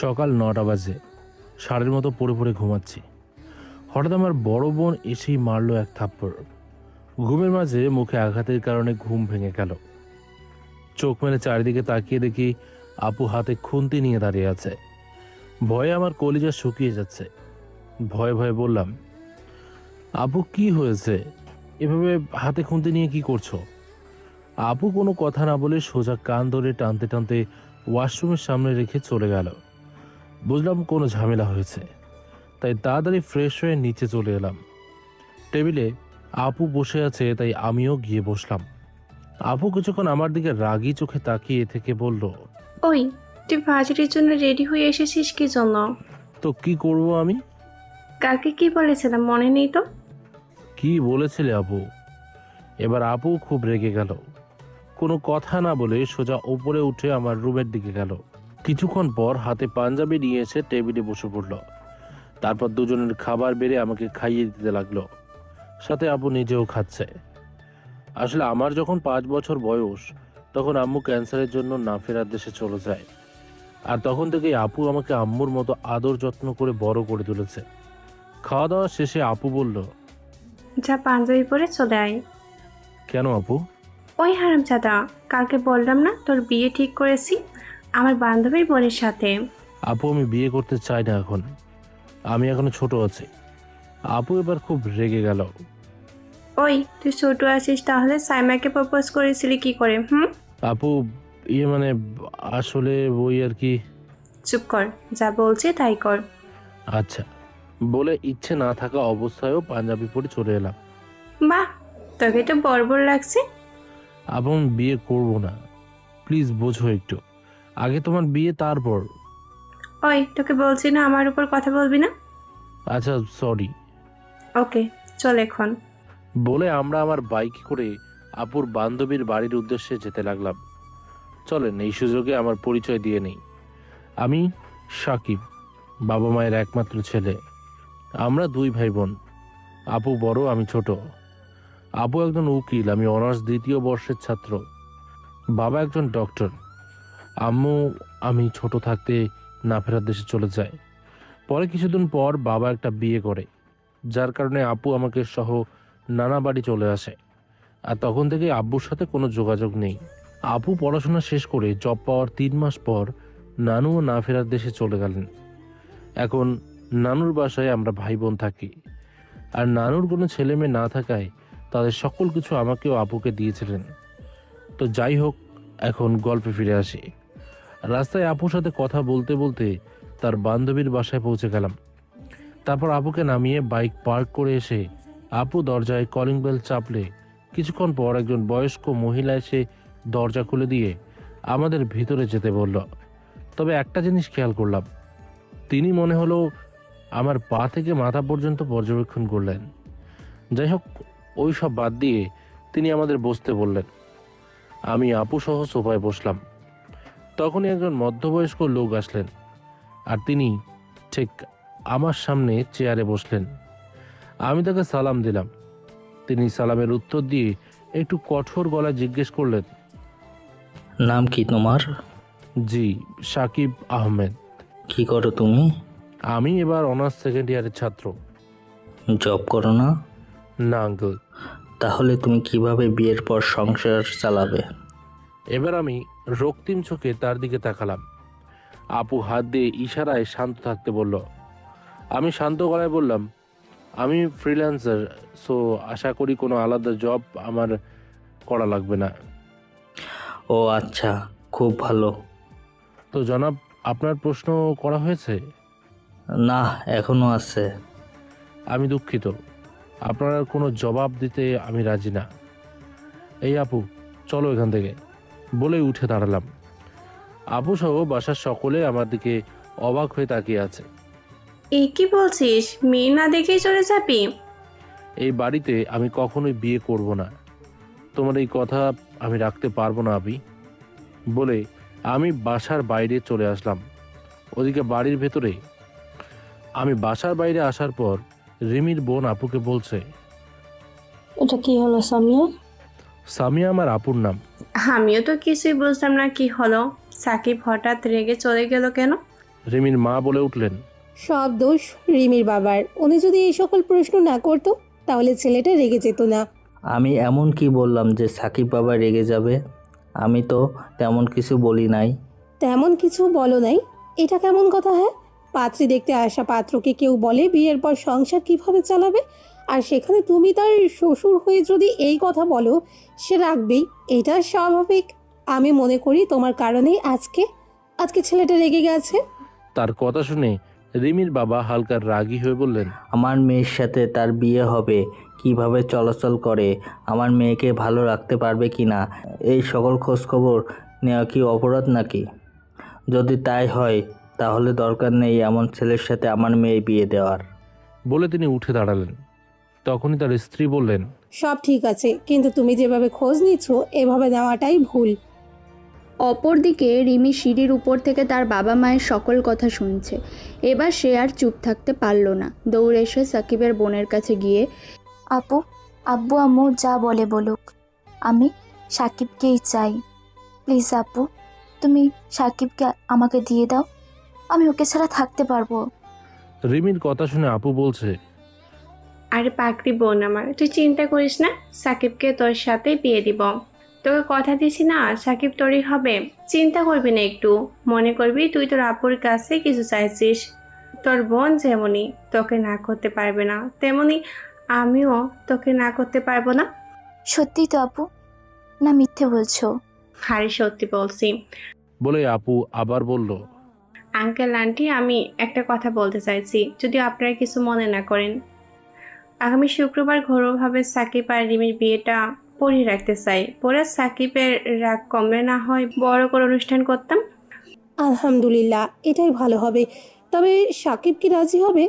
সকাল ৯টা বাজে। ষাঁড়ের মতো পড়ে পড়ে ঘুমাচ্ছি। হঠাৎ আমার বড় বোন এসেই মারল এক থাপ্পড়। ঘুমের মাঝে মুখে আঘাতের কারণে ঘুম ভেঙে গেল। চোখ মেলে চারিদিকে তাকিয়ে দেখি আপু হাতে খুন্তি নিয়ে দাঁড়িয়ে আছে। ভয়ে আমার কলিজা শুকিয়ে যাচ্ছে। ভয়ে ভয়ে বললাম, আপু কি হয়েছে? এভাবে হাতে খুন্তি নিয়ে কি করছো? আপু কোনো কথা না বলে সোজা কান ধরে টানতে টানতে ওয়াশরুমের সামনে রেখে চলে গেল। বুঝলাম কোনো ঝামেলা হয়েছে, তাই তাড়াতাড়ি ফ্রেশ হয়ে নিচে চলে এলাম। টেবিলে আপু বসে আছে, তাই আমিও গিয়ে বসলাম। আপু কিছুক্ষণ আমার দিকে রাগী চোখে তাকিয়ে থেকে বলল, ওই, তুই ভার্সিটির জন্য রেডি হয়ে এসেছিস কি জন্য? তো কি করব আমি? কালকে কি বলেছিলাম মনে নেই তো? কি বলেছিলে আপু? এবার আপু খুব রেগে গেল। কোনো কথা না বলে সোজা ওপরে উঠে আমার রুমের দিকে গেল। কিছুক্ষণ পর হাতে পাঞ্জাবি নিয়ে এসে টেবিলে বসে পড়ল। তারপর দুজনের খাবার বেড়ে আমাকে খাইয়ে দিতে লাগলো। সাথে আপু নিজেও খাচ্ছে। আসলে আমার যখন 5 বছর বয়স, তখন আম্মু ক্যান্সারের জন্য না ফেরার দেশে চলে যায়। আর তখন থেকেই আপু আমাকে আম্মুর মতো আদর যত্ন করে বড় করে তুলেছে। খাওয়া দাওয়া শেষে আপু বলল, যা পাঞ্জাবি পরে চলে আয়। কেন আপু? ওই হারামজাদা, কালকে বললাম না তোর বিয়ে ঠিক করেছি আমার বান্ধবীর বোনের সাথে? আপু আমি বিয়ে করতে চাই না এখন। আমি এখনো ছোট আছি। আপু এবার খুব রেগে গেল। ওই, তুই ছোট আছিস তাহলে সাইমাকে প্রপোজ করেছিলি কি করে? আপু মানে আসলে ওই আর কি। চুপ কর, যা বলছে তাই কর। আচ্ছা বলে ইচ্ছে না থাকা অবস্থায়ও পাঞ্জাবি পরে চলে এলাম। বাহ, তোকে তো বর্বর লাগছে। আপু আমি বিয়ে করব না, প্লিজ বোঝো একটু। আগে তোমার বিয়ে, তারপর। ওই, তোকে বলছি না আমার উপর কথা বলবি না। আচ্ছা সরি। ওকে, চল এখন। বলে আমরা আমার বাইকে করে আপুর বান্ধবীর বাড়ির উদ্দেশ্যে যেতে লাগলাম। চলেন এই সুযোগে আমার পরিচয় দিয়ে নেই। আমি সাকিব, বাবা মায়ের একমাত্র ছেলে। আমরা 2 ভাই বোন। আপু বড়, আমি ছোট। আপু একজন উকিল, আমি অনার্স 2য় বর্ষের ছাত্র। বাবা একজন ডক্টর। আম্মু আমি ছোট থাকতে না ফেরার দেশে চলে যায়। পরে কিছুদিন পর বাবা একটা বিয়ে করে, যার কারণে আপু আমাকে সহ নানা বাড়ি চলে আসে। আর তখন থেকে আব্বুর সাথে কোনো যোগাযোগ নেই। আপু পড়াশোনা শেষ করে জব পাওয়ার 3 মাস পর নানুও না ফেরার দেশে চলে গেলেন। এখন নানুর বাসায় আমরা ভাই বোন থাকি। আর নানুর কোনো ছেলে মেয়ে না থাকায় তাদের সকল কিছু আমাকেও আপুকে দিয়েছিলেন। তো যাই হোক, এখন গল্পে ফিরে আসি। রাস্তায় আপুর সাথে কথা বলতে বলতে তার বান্ধবীর বাসায় পৌঁছে গেলাম। তারপর আপুকে নামিয়ে বাইক পার্ক করে এসে আপু দরজায় কলিং বেল চাপলে কিছুক্ষণ পর একজন বয়স্ক মহিলা এসে দরজা খুলে দিয়ে আমাদের ভিতরে যেতে বলল। তবে একটা জিনিস খেয়াল করলাম, তিনি মনে হলো আমার পা থেকে মাথা পর্যন্ত পর্যবেক্ষণ করলেন। যাই হোক, ওই সব বাদ দিয়ে তিনি আমাদের বসতে বললেন। আমি আপু সহ সোফায় বসলাম। তখনই একজন মধ্যবয়স্ক লোক আসলেন, আর তিনি ঠিক আমার সামনে চেয়ারে বসলেন। আমি তাকে সালাম দিলাম। তিনি সালামের উত্তর দিয়ে একটু কঠোর গলায় জিজ্ঞেস করলেন, নাম কি তোমার? জি, সাকিব আহমেদ। কি করো তুমি? আমি এবার অনার্স 2nd ইয়ারের ছাত্র। জব করো না? না আঙ্কেল। তাহলে তুমি কিভাবে বিয়ের পর সংসার চালাবে? এবার আমি রক্তিম চোখে তার দিকে তাকালাম। আপু হাত দিয়ে ইশারায় শান্ত থাকতে বলল। আমি শান্ত গলায় বললাম, আমি ফ্রিল্যান্সার, সো আশা করি কোনো আলাদা জব আমার করা লাগবে না। ও আচ্ছা, খুব ভালো। তো জনাব, আপনার প্রশ্ন করা হয়েছে? না, এখনো আছে। আমি দুঃখিত, আপনার কোনো জবাব দিতে আমি রাজি না। এই আপু, চলো এখান থেকে, বলে উঠে দাঁড়ালাম। আপু সহ বাসার সকলে আমার দিকে অবাক হয়ে তাকিয়ে আছে। এই কি বলছিস, মেয়ে না দেখেই চলে যাবি? এই বাড়িতে আমি কখনোই বিয়ে করব না। তোমার এই কথা আমি রাখতে পারবো না আবি। বলে আমি বাসার বাইরে চলে আসলাম। ওদিকে বাড়ির ভেতরে আমি বাসার বাইরে আসার পর রিমির বোন আপুকে বলছে, এটা কি হলো সামিয়া? সামিয়া আমার আপুর নাম। আমিও তো কিছুই বুঝলাম না কি হলো। সাকিব হঠাৎ রেগে চলে গেল কেন? রিমির মা বলে উঠলেন, সব দোষ রিমির বাবার। উনি যদি এই সকল প্রশ্ন না করতো তাহলে ছেলেটা রেগে যেত না। আমি এমন কি বললাম যে সাকিব বাবা রেগে যাবে? আমি তো তেমন কিছু বলি নাই। তেমন কিছু বলো নাই? এটা কেমন কথা? হ্যাঁ, পাত্রী দেখতে আসা পাত্রকে কেউ বলে বিয়ের পর সংসার কিভাবে চালাবে, আর সেখানে তুমি তার শ্বশুর হয়ে যদি এই কথা বলো, সে রাখবেই। এটা স্বাভাবিক। আমি মনে করি তোমার কারণেই আজকে আজকে ছেলেটা রেগে গেছে। তার কথা শুনে রিমির বাবা হালকা রাগী হয়ে বললেন, আমার মেয়ের সাথে তার বিয়ে হবে, কিভাবে চলাচল করে, আমার মেয়েকে ভালো রাখতে পারবে কি না, এই সকল খোঁজখবর নেওয়া কি অপরাধ নাকি? যদি তাই হয় তাহলে দরকার নেই এমন ছেলের সাথে আমার মেয়ে বিয়ে দেওয়ার। বলে তিনি উঠে দাঁড়ালেন। তখনই তার স্ত্রী বললেন, সব ঠিক আছে, কিন্তু তুমি যেভাবে খোঁজ নিচ্ছ এভাবে নেওয়াটাই ভুল। অপরদিকে রিমি সিঁড়ির উপর থেকে তার বাবা মায়ের সকল কথা শুনছে। এবার সে আর চুপ থাকতে পারল না। দৌড়ে এসে সাকিবের বোনের কাছে গিয়ে, আপু, আব্বু আম্মু যা বলে বলুক, আমি সাকিবকেই চাই। প্লিজ আপু, তুমি সাকিবকে আমাকে দিয়ে দাও, আমি ওকে ছাড়া থাকতে পারবো। রিমির কথা শুনে আপু বলছে, আরে পাকড়ি বোন আমার, তুই চিন্তা করিস না, সাকিবকে তোর সাথে বিয়ে দিব। তোকে কথা দিছি না, সাকিব তোরই হবে। চিন্তা করবি না একটু, মনে করবি তুই তোর আপুর কাছে কিছু চাইছিস। তোর বোন যেমনই তোকে না করতে পারবে না, তেমনি আমিও তোকে না করতে পারবো না। সত্যি তো আপু, না মিথ্যে বলছো? আরে সত্যি বলছি। বলে আপু আবার বলল, আঙ্কেল আন্টি, আমি একটা কথা বলতে চাইছি, যদি আপনারা কিছু মনে না করেন। আগামী শুক্রবার ঘরোয়াভাবে সাকিব আর রিমির বিয়েটা পড়িয়ে রাখতে চাই। পরে সাকিবের রাগ কমলে না হয় বড় করে অনুষ্ঠান করতাম। আলহামদুলিল্লাহ, এটাই ভালো হবে। তবে সাকিব কি রাজি হবে?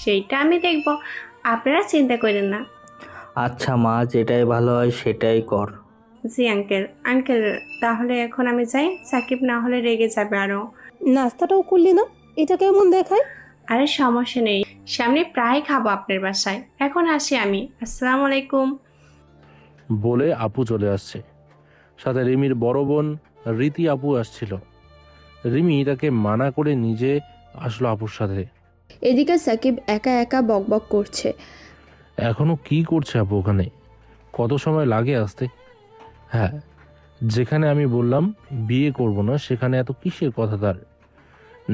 সেইটা আমি দেখব, আপনারা চিন্তা করেন না। আচ্ছা মা, যেটাই ভালো হয় সেটাই কর। জি আঙ্কেল। আঙ্কেল, তাহলে এখন আমি যাই, সাকিব না হলে রেগে যাবে আরো। নাস্তাটাও করলে না, এটা কেমন দেখায়? আরে সমস্যা নেই, সামনে প্রায় খাবো আপনার বাসায়। এখন আসি আমি, আসসালামু আলাইকুম। বলে আপু চলে আসছে। সাথে রিমির বড় বোন রীতি আপু আসছিল। রিমি তাকে মানা করে নিজে আসলো আপুর সাথে। এদিকে সাকিব একা একা বকবক করছে। এখনো কি করছে আপু ওখানে? কত সময় লাগে আসতে? হ্যাঁ, যেখানে আমি বললাম বিয়ে করব না সেখানে এত কিসের কথা তার?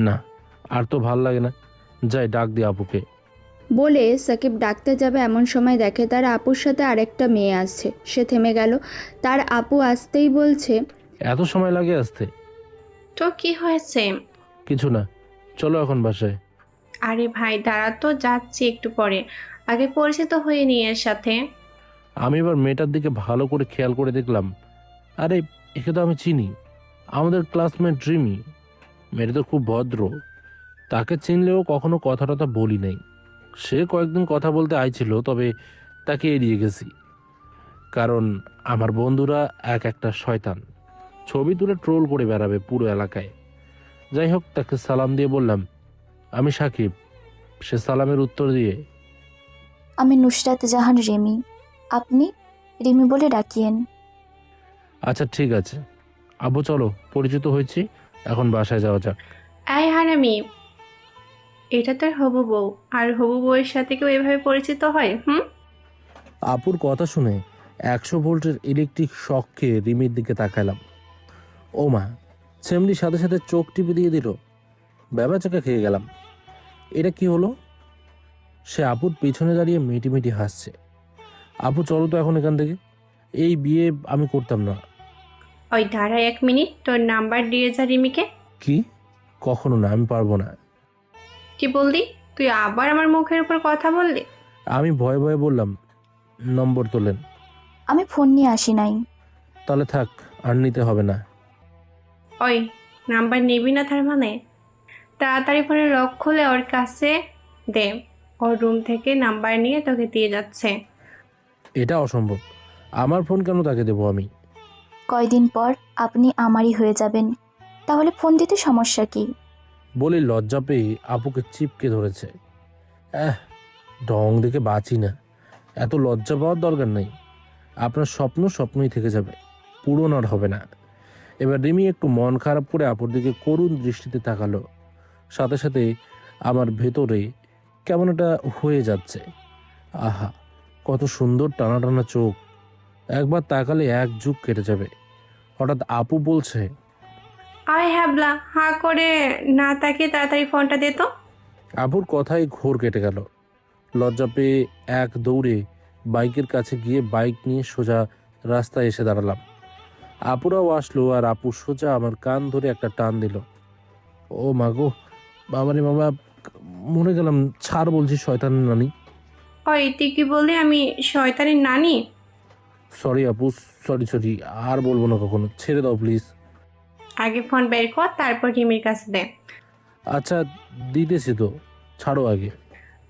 না, আর তো ভাল লাগে না। যাই ডাক দি আপুকে। বলে সাকিব ডাকতে যাবে এমন সময় দেখে তার আপুর সাথে আরেকটা মেয়ে আসছে। সে থেমে গেল। তার আপু আসতেই বলছে, এত সময় লাগে আসতে? তো কি হয়েছে? কিছু না, চলো এখন বাসায়। আরে ভাই দাঁড়া, তো যাচ্ছি একটু পরে, আগে পরিচিত হয়ে নিয়ে এর সাথে। আমি এবার মেয়েটার দিকে ভালো করে খেয়াল করে দেখলাম, আরে একে তো আমি চিনি, আমাদের ক্লাসমেট রিমি। মেয়েটা তো খুব ভদ্র, তাকে চিনলেও কখনো কথা টথা বলি নাই। সে কয়েকদিন কথা বলতে আইছিল, তবে তাকে এড়িয়ে গেছি, কারণ আমার বন্ধুরা এক একটা শয়তান, ছবি তুলে ট্রোল করে বেড়াবে পুরো এলাকায়। যাই হোক, তাকে সালাম দিয়ে বললাম, আমি সাকিব। সে সালামের উত্তর দিয়ে, আমি নুসরাত জাহান রিমি, আপনি রিমি বলে ডাকিয়েন। আচ্ছা ঠিক আছে আবু, চলো, পরিচিত হয়েছি, এখন বাসায় যাওয়া যাক। এই হারামি, এটা তোর হবু বউ, আর হবু বউয়ের সাথে কেউ এভাবে পরিচিত হয়? আপুর কথা শুনে 100 ভোল্টের ইলেকট্রিক শক খেয়ে রিমির দিকে তাকালাম। ও মা, সেমনি সাথে সাথে চোখ টিপে দিয়ে দিল। ব্যাবাচাকা খেয়ে গেলাম। এটা কি হলো? সে আপুর পিছনে দাঁড়িয়ে মিটি মিটি হাসছে। আপু চলো তো এখন এখান থেকে, এই বিয়ে আমি করতাম না। ওই দাঁড়া 1 মিনিট, তোর নাম্বার দিয়ে যা রিমিকে। কি? কখনো না, আমি পারবো না। কি বললি? তুই আবার আমার মুখের উপর কথা বললি? আমি ভয়ে ভয়ে বললাম, নম্বর তোলেন। আমি ফোন নিয়ে আসি নাই। তাহলে থাক, আর নিতে হবে না। ওই নাম্বার নিবি না তার মানে? তাড়াতাড়ি ফোনে লক খুলে ওর কাছে দে, ওর রুম থেকে নাম্বার নিয়ে তোকে দিয়ে যাচ্ছে। এটা অসম্ভব, আমার ফোন কেন তাকে দেবো আমি? কয়দিন পর আপনি আমারই হয়ে যাবেন, তাহলে ফোন দিতে সমস্যা কি? বলে লজ্জা পেয়ে আপুকে চিপকে ধরেছে। ঢং দেখে বাঁচি না, এত লজ্জা পাওয়ার দরকার নেই। আপনার স্বপ্ন স্বপ্নই থেকে যাবে, পূরণ আর হবে না। এবার রিমি একটু মন খারাপ করে আপুর দিকে করুণ দৃষ্টিতে তাকালো। সাথে সাথে আমার ভেতরে কেমন একটা হয়ে যাচ্ছে। আহা, কত সুন্দর টানা টানা চোখ, একবার তাকালে এক যুগ কেটে যাবে। হঠাৎ আপু বলছে, আয় হ্যাবলা, হাঁ করে না তাকিয়ে তাড়াতাড়ি ফোনটা দে তো। আপুর কথায় ঘোর কেটে গেল। লজ্জা পেয়ে এক দৌড়ে বাইকের কাছে গিয়ে বাইক নিয়ে সোজা রাস্তায় এসে দাঁড়ালাম। আপুরাও আসলো আর আপু সোজা আমার কান ধরে একটা টান দিল। ও মা গো, বাবারে বাবা, মরে গেলাম। ছাড় বলছি শয়তানের নানি। ওই তুই কি বললি আমি শয়তানের নানি? সরি আপু, সরি, আর বলবো না কখনো, ছেড়ে দাও প্লিজ। আগে ফোন বের কর, তারপর রিমির কাছে দে। আচ্ছা দিতেছি তো, ছাড়ো আগে।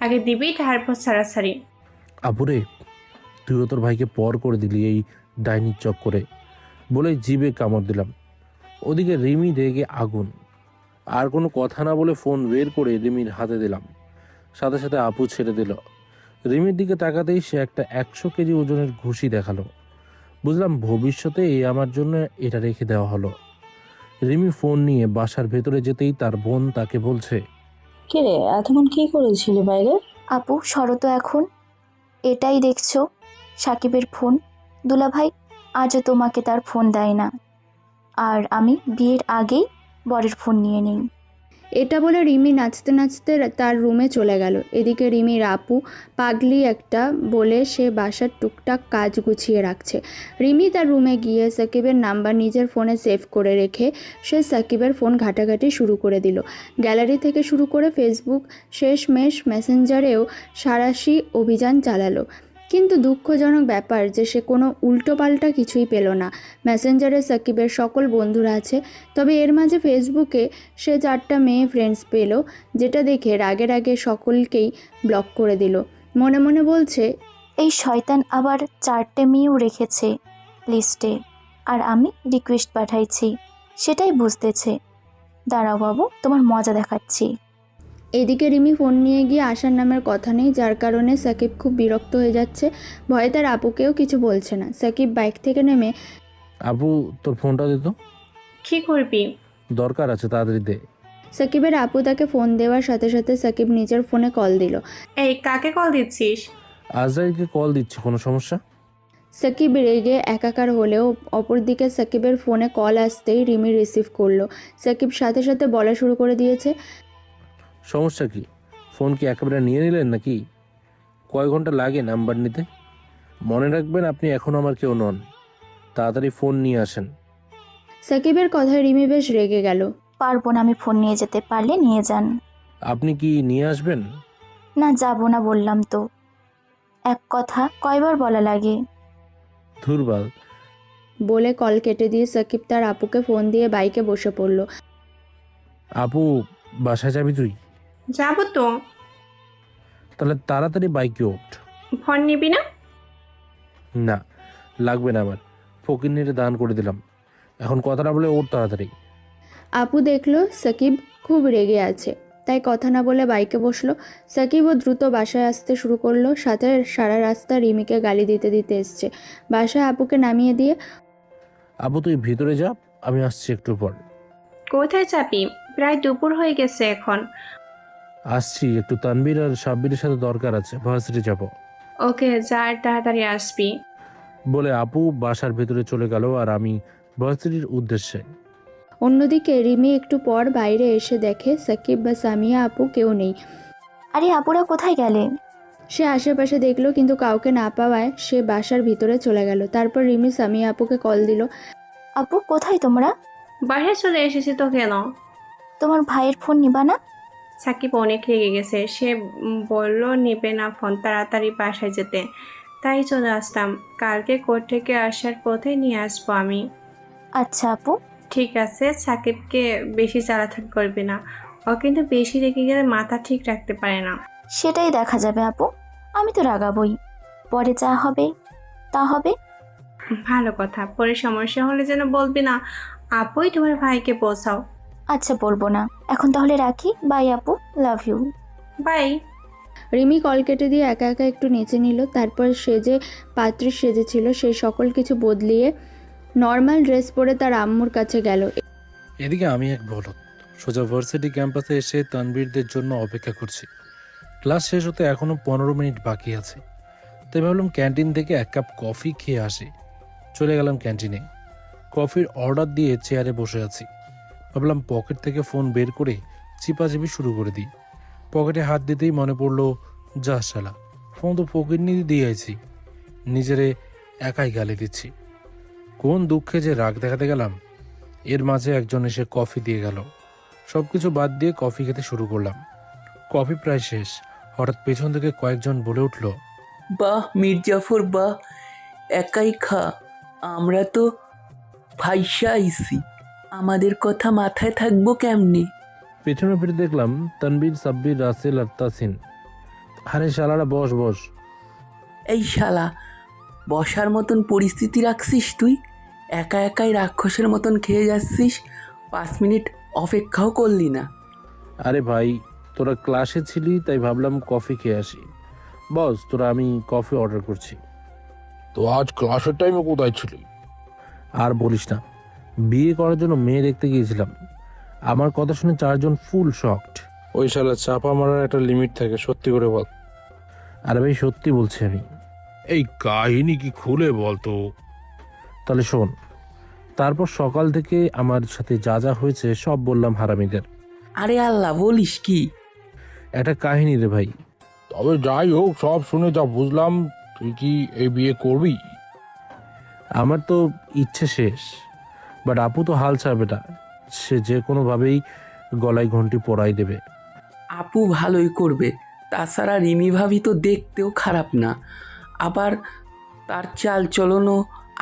আগে দিবি, তারপর সারাসারি। আপুরে, তুইও তোর ভাইকে পর করে দিলি এই ডাইনির চক্করে, বলে জিভে কামড় দিলাম। ওদিকে রিমি রেগে আগুন। আর কোনো কথা না বলে ফোন বের করে রিমির হাতে দিলাম। সাথে সাথে আপু ছেড়ে দিল। রিমির দিকে তাকাতেই সে একটা 100 কেজি ওজনের ঘুষি দেখালো। বুঝলাম ভবিষ্যতে আমার জন্য এটা রেখে দেওয়া হলো। রিমি ফোন নিয়ে বাসার ভেতরে যেতেই তার বোন তাকে বলছে, কে রে, এতক্ষণ কি করেছিলে বাইরে? আপু সরো তো এখন। এটাই দেখছো সাকিবের ফোন। দুলাভাই আজও তোমাকে তার ফোন দেয় না, আর আমি বিয়ের আগেই বরের ফোন নিয়ে নিই। এটা বলে রিমি নাচতে নাচতে তার রুমে চলে গেল। এদিকে রিমির আপু পাগলি একটা বলে সে বাসার টুকটাক কাজ গুছিয়ে রাখছে। রিমি তার রুমে গিয়ে সাকিবের নাম্বার নিজের ফোনে সেভ করে রেখে সে সাকিবের ফোন ঘাটাঘাটি শুরু করে দিল। গ্যালারি থেকে শুরু করে ফেসবুক, শেষমেশ মেসেঞ্জারেও সাঁড়াশি অভিযান চালালো। কিন্তু দুঃখজনক ব্যাপার যে সে কোনো উল্টোপাল্টা কিছুই পেল না। মেসেঞ্জারে সাকিবের সকল বন্ধুরা আছে, তবে এর মাঝে ফেসবুকে সে 4টা মেয়ে ফ্রেন্ডস পেল, যেটা দেখে রাগে রাগে সকলকেই ব্লক করে দিল। মনে মনে বলছে, এই শয়তান আবার 4টে মেয়েও রেখেছে লিস্টে, আর আমি রিকোয়েস্ট পাঠাইছি সেটাই বুঝতেছে। দাঁড়াও বাবু, তোমার মজা দেখাচ্ছি। এদিকে রিমি ফোন নিয়ে গিয়ে আসার নামের কথা নেই, যার কারণে সাকিব খুব বিরক্ত হয়ে যাচ্ছে। ভয়ে তার আপুকেও কিছু বলছে না। সাকিব বাইক থেকে নেমে, আপু তোর ফোনটা দে তো, কি করবি? দরকার আছে, তাড়াতাড়ি দে। সাকিবের আপু তাকে ফোন দেওয়ার সাথে সাথে সাকিব নিজের ফোনে কল দিল। এই কাকে কল দিচ্ছিস? আজরাইলকে কল দিচ্ছি, কোনো সমস্যা? সাকিব রেগে একাকার হলেও অপরদিকে সাকিবের ফোনে কল আসতেই রিমি রিসিভ করলো। সাকিব সাথে সাথে বলা শুরু করে দিয়েছে, সমস্যা কি? ফোন কি একেবারে নিয়ে নিলেন নাকি? কয় ঘন্টা লাগে নাম্বার নিতে? মনে রাখবেন আপনি এখনও আমার কেউ নন, তাড়াতাড়ি ফোন নিয়ে আসেন। সাকিবের কথায় রিমি বেশ রেগে গেল। পারবো না, আমি ফোন নিয়ে যেতে পারলে নিয়ে যান। আপনি কি নিয়ে আসবেন? না, যাবো না বললাম তো। এক কথা কয়বার বলা লাগে? ধুরবাল। বলে কল কেটে দিয়ে সাকিব তার আপুকে ফোন দিয়ে বাইকে বসে পড়ল। আপু বাসায় যাবি তুই? যাবো তো। তাহলে তাড়াতাড়ি বাইকে ওঠ। ফোন নিবি না? না, লাগবে না আমার, ফকিন্নিরে দান করে দিলাম। এখন কথা না বলে ওঠ তাড়াতাড়ি। আপু দেখলো সাকিব খুব রেগে আছে, তাই কথা না বলে বাইকে বসলো। সাকিবও দ্রুত বাসায় আসতে শুরু করলো, সাথে সারা রাস্তা রিমিকে গালি দিতে দিতে এসছে। বাসায় আপুকে নামিয়ে দিয়ে, আপু তুই ভিতরে যা, আমি আসছি একটু পর। কোথায় চাপি? প্রায় দুপুর হয়ে গেছে এখন। আসছি, একটু তানবীর আর সাব্বিরের সাথে দরকার আছে, ভার্সিটি যাব। ওকে, যা, আর তাড়াতাড়ি আসবি। বলে আপু বাসার ভেতরে চলে গেল আর আমি ভার্সিটির উদ্দেশ্যে। অন্যদিকে রিমি একটু পর বাইরে এসে দেখে সাকিব বা সামিয়া আপু কেউ নেই। আরে আপুরা কোথায় গেলে? সে আশেপাশে দেখলো, কিন্তু কাউকে না পাওয়ায় সে বাসার ভিতরে চলে গেল। তারপর রিমি সামিয়া আপুকে কল দিল। আপু কোথায় তোমরা? বাইরে চলে এসেছি তো। কেন? তোমার ভাইয়ের ফোন নিবা না? সাকিব অনেক রেগে গেছে, সে বলল নেবে না ফোন, তাড়াতাড়ি বাসায় যেতে, তাই চলে আসতাম। কালকে কোর্ট থেকে আসার পথে নিয়ে আসবো আমি। আচ্ছা আপু। ঠিক আছে, সাকিবকে বেশি চালাচালি করবে না, ও কিন্তু বেশি রেগে গেলে মাথা ঠিক রাখতে পারে না। সেটাই দেখা যাবে আপু, আমি তো রাগাবই, পরে যা হবে তা হবে। ভালো কথা, পরে সমস্যা হলে যেন বলবি না। আপুই তোমার ভাইকে পৌঁছাও। আচ্ছা বলবো না। এখন তাহলে রাখি, বাই আপু, love you. Bye. Rimi call কেটে দিয়ে একা একা একটু নেচে নিল। তারপর সে যে পাত্রী সেজেছিল সেই সকল কিছু বদলিয়ে নর্মাল ড্রেস পরে তার আম্মুর কাছে গেল। এদিকে আমি এক বলদ, সোজা ভার্সিটি ক্যাম্পাসে এসে তানবীরদের জন্য অপেক্ষা করছি। ক্লাস শেষ হতে এখনো 15 মিনিট বাকি আছে, তাই ভাবলাম ক্যান্টিন থেকে এক কাপ কফি খেয়ে আসি। চলে গেলাম ক্যান্টিনে। কফির অর্ডার দিয়ে চেয়ারে বসে আছি। ভাবলাম পকেট থেকে ফোন বের করে চিপাচিপি শুরু করে দিই। পকেটে হাত দিতেই মনে পড়লো, যা শালা, ফোন তো পকেট নিয়ে দিয়ে আইছি, নিজেরে একাই গালি দিচ্ছি। কোন দুঃখে যে রাগ দেখাতে গেলাম। এর মাঝে একজন এসে কফি দিয়ে গেল। সব কিছু বাদ দিয়ে কফি খেতে শুরু করলাম। কফি প্রায় শেষ, হঠাৎ পেছন থেকে কয়েকজন বলে উঠল, বাহ মির্জাফর বাহ, একাই খা, আমরা তো ভাইসা আইছি, আমাদের কথা মাথায় থাকবো কেমনি? পেছনে ফিরে দেখলাম তানবীর, সাব্বির, রাসেল আর তাসিন। আরে শালারা বস বস। এই শালা, বসার মতন পরিস্থিতি রাখছিস তুই? একা একাই রাক্ষসের মতন খেয়ে যাচ্ছিস, 5 মিনিট অপেক্ষাও করলি না। আরে ভাই, তোরা ক্লাসে ছিলি তাই ভাবলাম কফি খেয়ে আসি। বস তোরা, আমি কফি অর্ডার করছি। তো আজ ক্লাসের টাইমে কোথায় ছিলি? আর বলিস না, বিয়ে করার জন্য মেয়ে দেখতে গিয়েছিলাম। আমার কথা শুনে 4জন ফুল শকড। ওই শালা চাপা মারার একটা লিমিট থাকে, সত্যি করে বল। আরে ভাই সত্যি বলছি আমি। এই কাহিনী কি খুলে বলতো? তাহলে শোন। তারপর সকাল থেকে আমার সাথে যা যা হয়েছে সব বললাম হারামিদের। আরে আল্লাহ, বলিস কি? একটা কাহিনী রে ভাই। তবে যাই হোক, সব শুনে যা বুঝলাম, তুই কি এই বিয়ে করবি? আমার তো ইচ্ছে শেষ, বাট আপু তো হাল ছাড়বে না। সে যে কোনোভাবেই গলায় ঘন্টি পরাই দেবে। আপু ভালোই করবে, তাছাড়া রিমি ভাবি তো দেখতেও খারাপ না, আবার তার চাল চলনও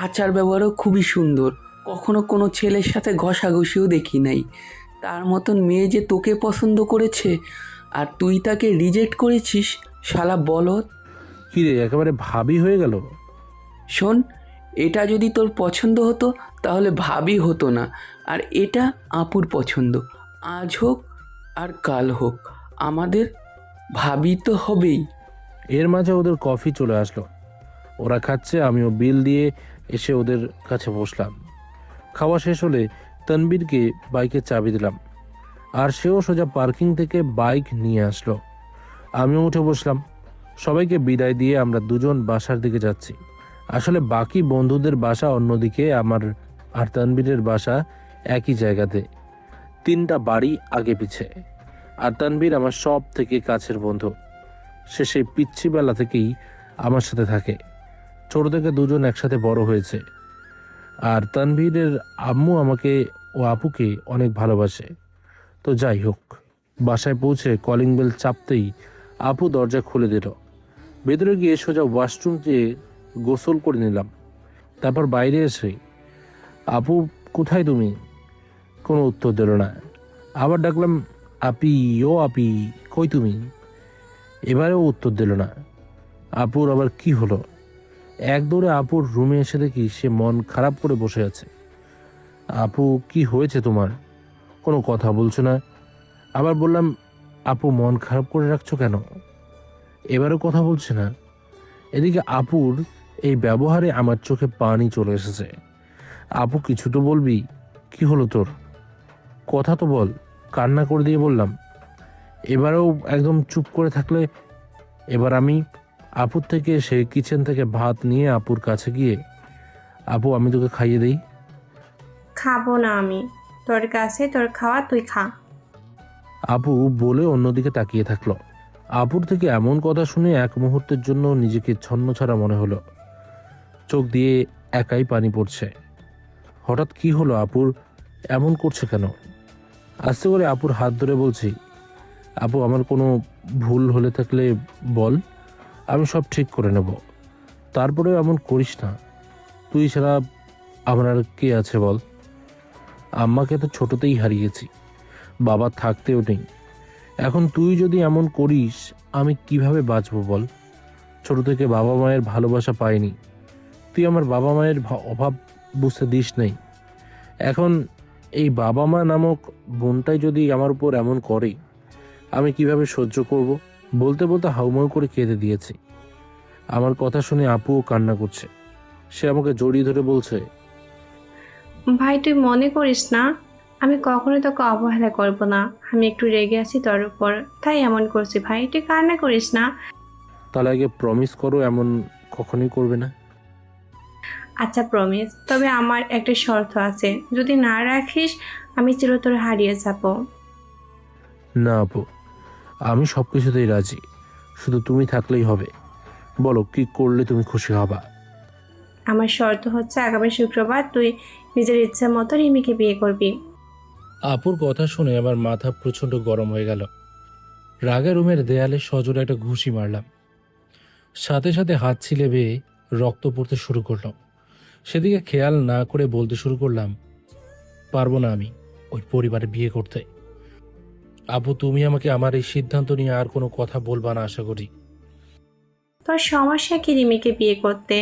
আচার ব্যবহারও খুবই সুন্দর। কখনো কোনো ছেলের সাথে ঘষাঘষিও দেখি নাই। তার মতন মেয়ে যে তোকে পছন্দ করেছে আর তুই তাকে রিজেক্ট করেছিস, শালা বলদ। কিরে, একেবারে ভাবি হয়ে গেল? শোন, এটা যদি তোর পছন্দ হতো তাহলে ভাবি হতো না, আর এটা আপুর পছন্দ। আজ হোক আর কাল হোক, আমাদের ভাবি তো হবেই। এর মাঝে ওদের কফি চলে আসলো। ওরা খাচ্ছে, আমিও বিল দিয়ে এসে ওদের কাছে বসলাম। খাওয়া শেষ হলে তানবীরকে বাইকের চাবি দিলাম, আর সেও সোজা পার্কিং থেকে বাইক নিয়ে আসলো। আমিও উঠে বসলাম। সবাইকে বিদায় দিয়ে আমরা দুজন বাসার দিকে যাচ্ছি। আসলে বাকি বন্ধুদের বাসা অন্যদিকে, আমার আর তানবীরের বাসা একই জায়গাতে, 3টা বাড়ি আগে পিছে। আর তানবীর আমার সব থেকে কাছের বন্ধু। সে সেই পিচ্ছি বেলা থেকেই আমার সাথে থাকে। ছোট থেকে দুজন একসাথে বড় হয়েছে। আর তানভীরের আম্মু আমাকে ও আপুকে অনেক ভালোবাসে। তো যাই হোক, বাসায় পৌঁছে কলিং বেল চাপতেই আপু দরজা খুলে দিল। ভেতরে গিয়ে সোজা ওয়াশরুম যেয়ে গোসল করে নিলাম। তারপর বাইরে এসে, আপু কোথায় তুমি? কোনো উত্তর দিল না। আবার ডাকলাম, আপি ও আপি, কই তুমি? এবারেও উত্তর দিল না। আপুর আবার কি হলো? এক দৌড়ে আপুর রুমে এসে দেখি সে মন খারাপ করে বসে আছে। আপু কি হয়েছে তোমার? কোনো কথা বলছো না। আবার বললাম, আপু মন খারাপ করে রাখছো কেন? এবারও কথা বলছে না। এদিকে আপুর এই ব্যবহারে আমার চোখে পানি চলে এসেছে। আপু কিছু তো বলবি, কি হলো তোর? কথা তো বল। কান্না করে দিয়ে বললাম। এবারেও একদম চুপ করে থাকলে? এবার আমি আপুর থেকে এসে কিচেন থেকে ভাত নিয়ে আপুর কাছে গিয়ে, আপু আমি তোকে খাইয়ে দিই। খাবো না আমি, তোর কাছে তোর খাওয়া তুই খা। আপু বলে অন্যদিকে তাকিয়ে থাকলো। আপুর থেকে এমন কথা শুনে এক মুহূর্তের জন্য নিজেকে ছন্নছাড়া মনে হলো। চোখ দিয়ে একাই পানি পড়ছে। হঠাৎ কি হলো? আপুর এমন করছে কেন? আস্তে করে আপুর হাত ধরে বলছি, আপু আমার কোনো ভুল হলে থাকলে বল, আমি সব ঠিক করে নেব। তারপরেও এমন করিস না। তুই ছাড়া আমার আর কে আছে বল? আম্মাকে তো ছোটতেই হারিয়েছি, বাবা থাকতেও নেই। এখন তুই যদি এমন করিস, আমি কিভাবে বাঁচবো বল? ছোট থেকে বাবা মায়ের ভালোবাসা পাইনি। তুই আমার বাবা মায়ের অভাব বুঝতে দিস নেই। এখন এই বাবা মা নামক বোনটাই যদি আমার উপর এমন করে, আমি কিভাবে সহ্য করব? বলতে বলতে হাউমাউ করে কেঁদে দিয়েছি। আমার কথা শুনে আপুও কান্না করছে। সে আমাকে জড়িয়ে ধরে বলছে, ভাই তুই মনে করিস না, আমি কখনো তোকে অবহেলা করব না। আমি একটু রেগে আছি তোর উপর, তাই এমন করছি ভাই। তুই কান্না করিস না। তাহলে আগে প্রমিস করো এমন কখনোই করবে না। আচ্ছা প্রমিস, তবে আমার একটা শর্ত আছে। যদি না রাখিস আমি চিরতরে হারিয়ে যাব। না আপু, আমি সব কিছুতেই রাজি, শুধু তুমি থাকলেই হবে। বলো কি করলে তুমি খুশি হবা? আমার শর্ত হচ্ছে আগামী শুক্রবার তুই নিজের ইচ্ছা মতো রিমিকে বিয়ে করবি। আপুর কথা শুনে আমার মাথা প্রচণ্ড গরম হয়ে গেল। রাগে রুমের দেয়ালে সজোরে একটা ঘুষি মারলাম। সাথে সাথে হাত ছিলে বেয়ে রক্ত পড়তে শুরু করলো। সেদিকে খেয়াল না করে বলতে শুরু করলাম, পারবো না আমি ওই পরিবারে বিয়ে করতে। আপু তুমি আমাকে আমার এই সিদ্ধান্ত নিয়ে আর কোনো কথা বলবা না আশা করি। তোর সমস্যা কি রিমিকে বিয়ে করতে?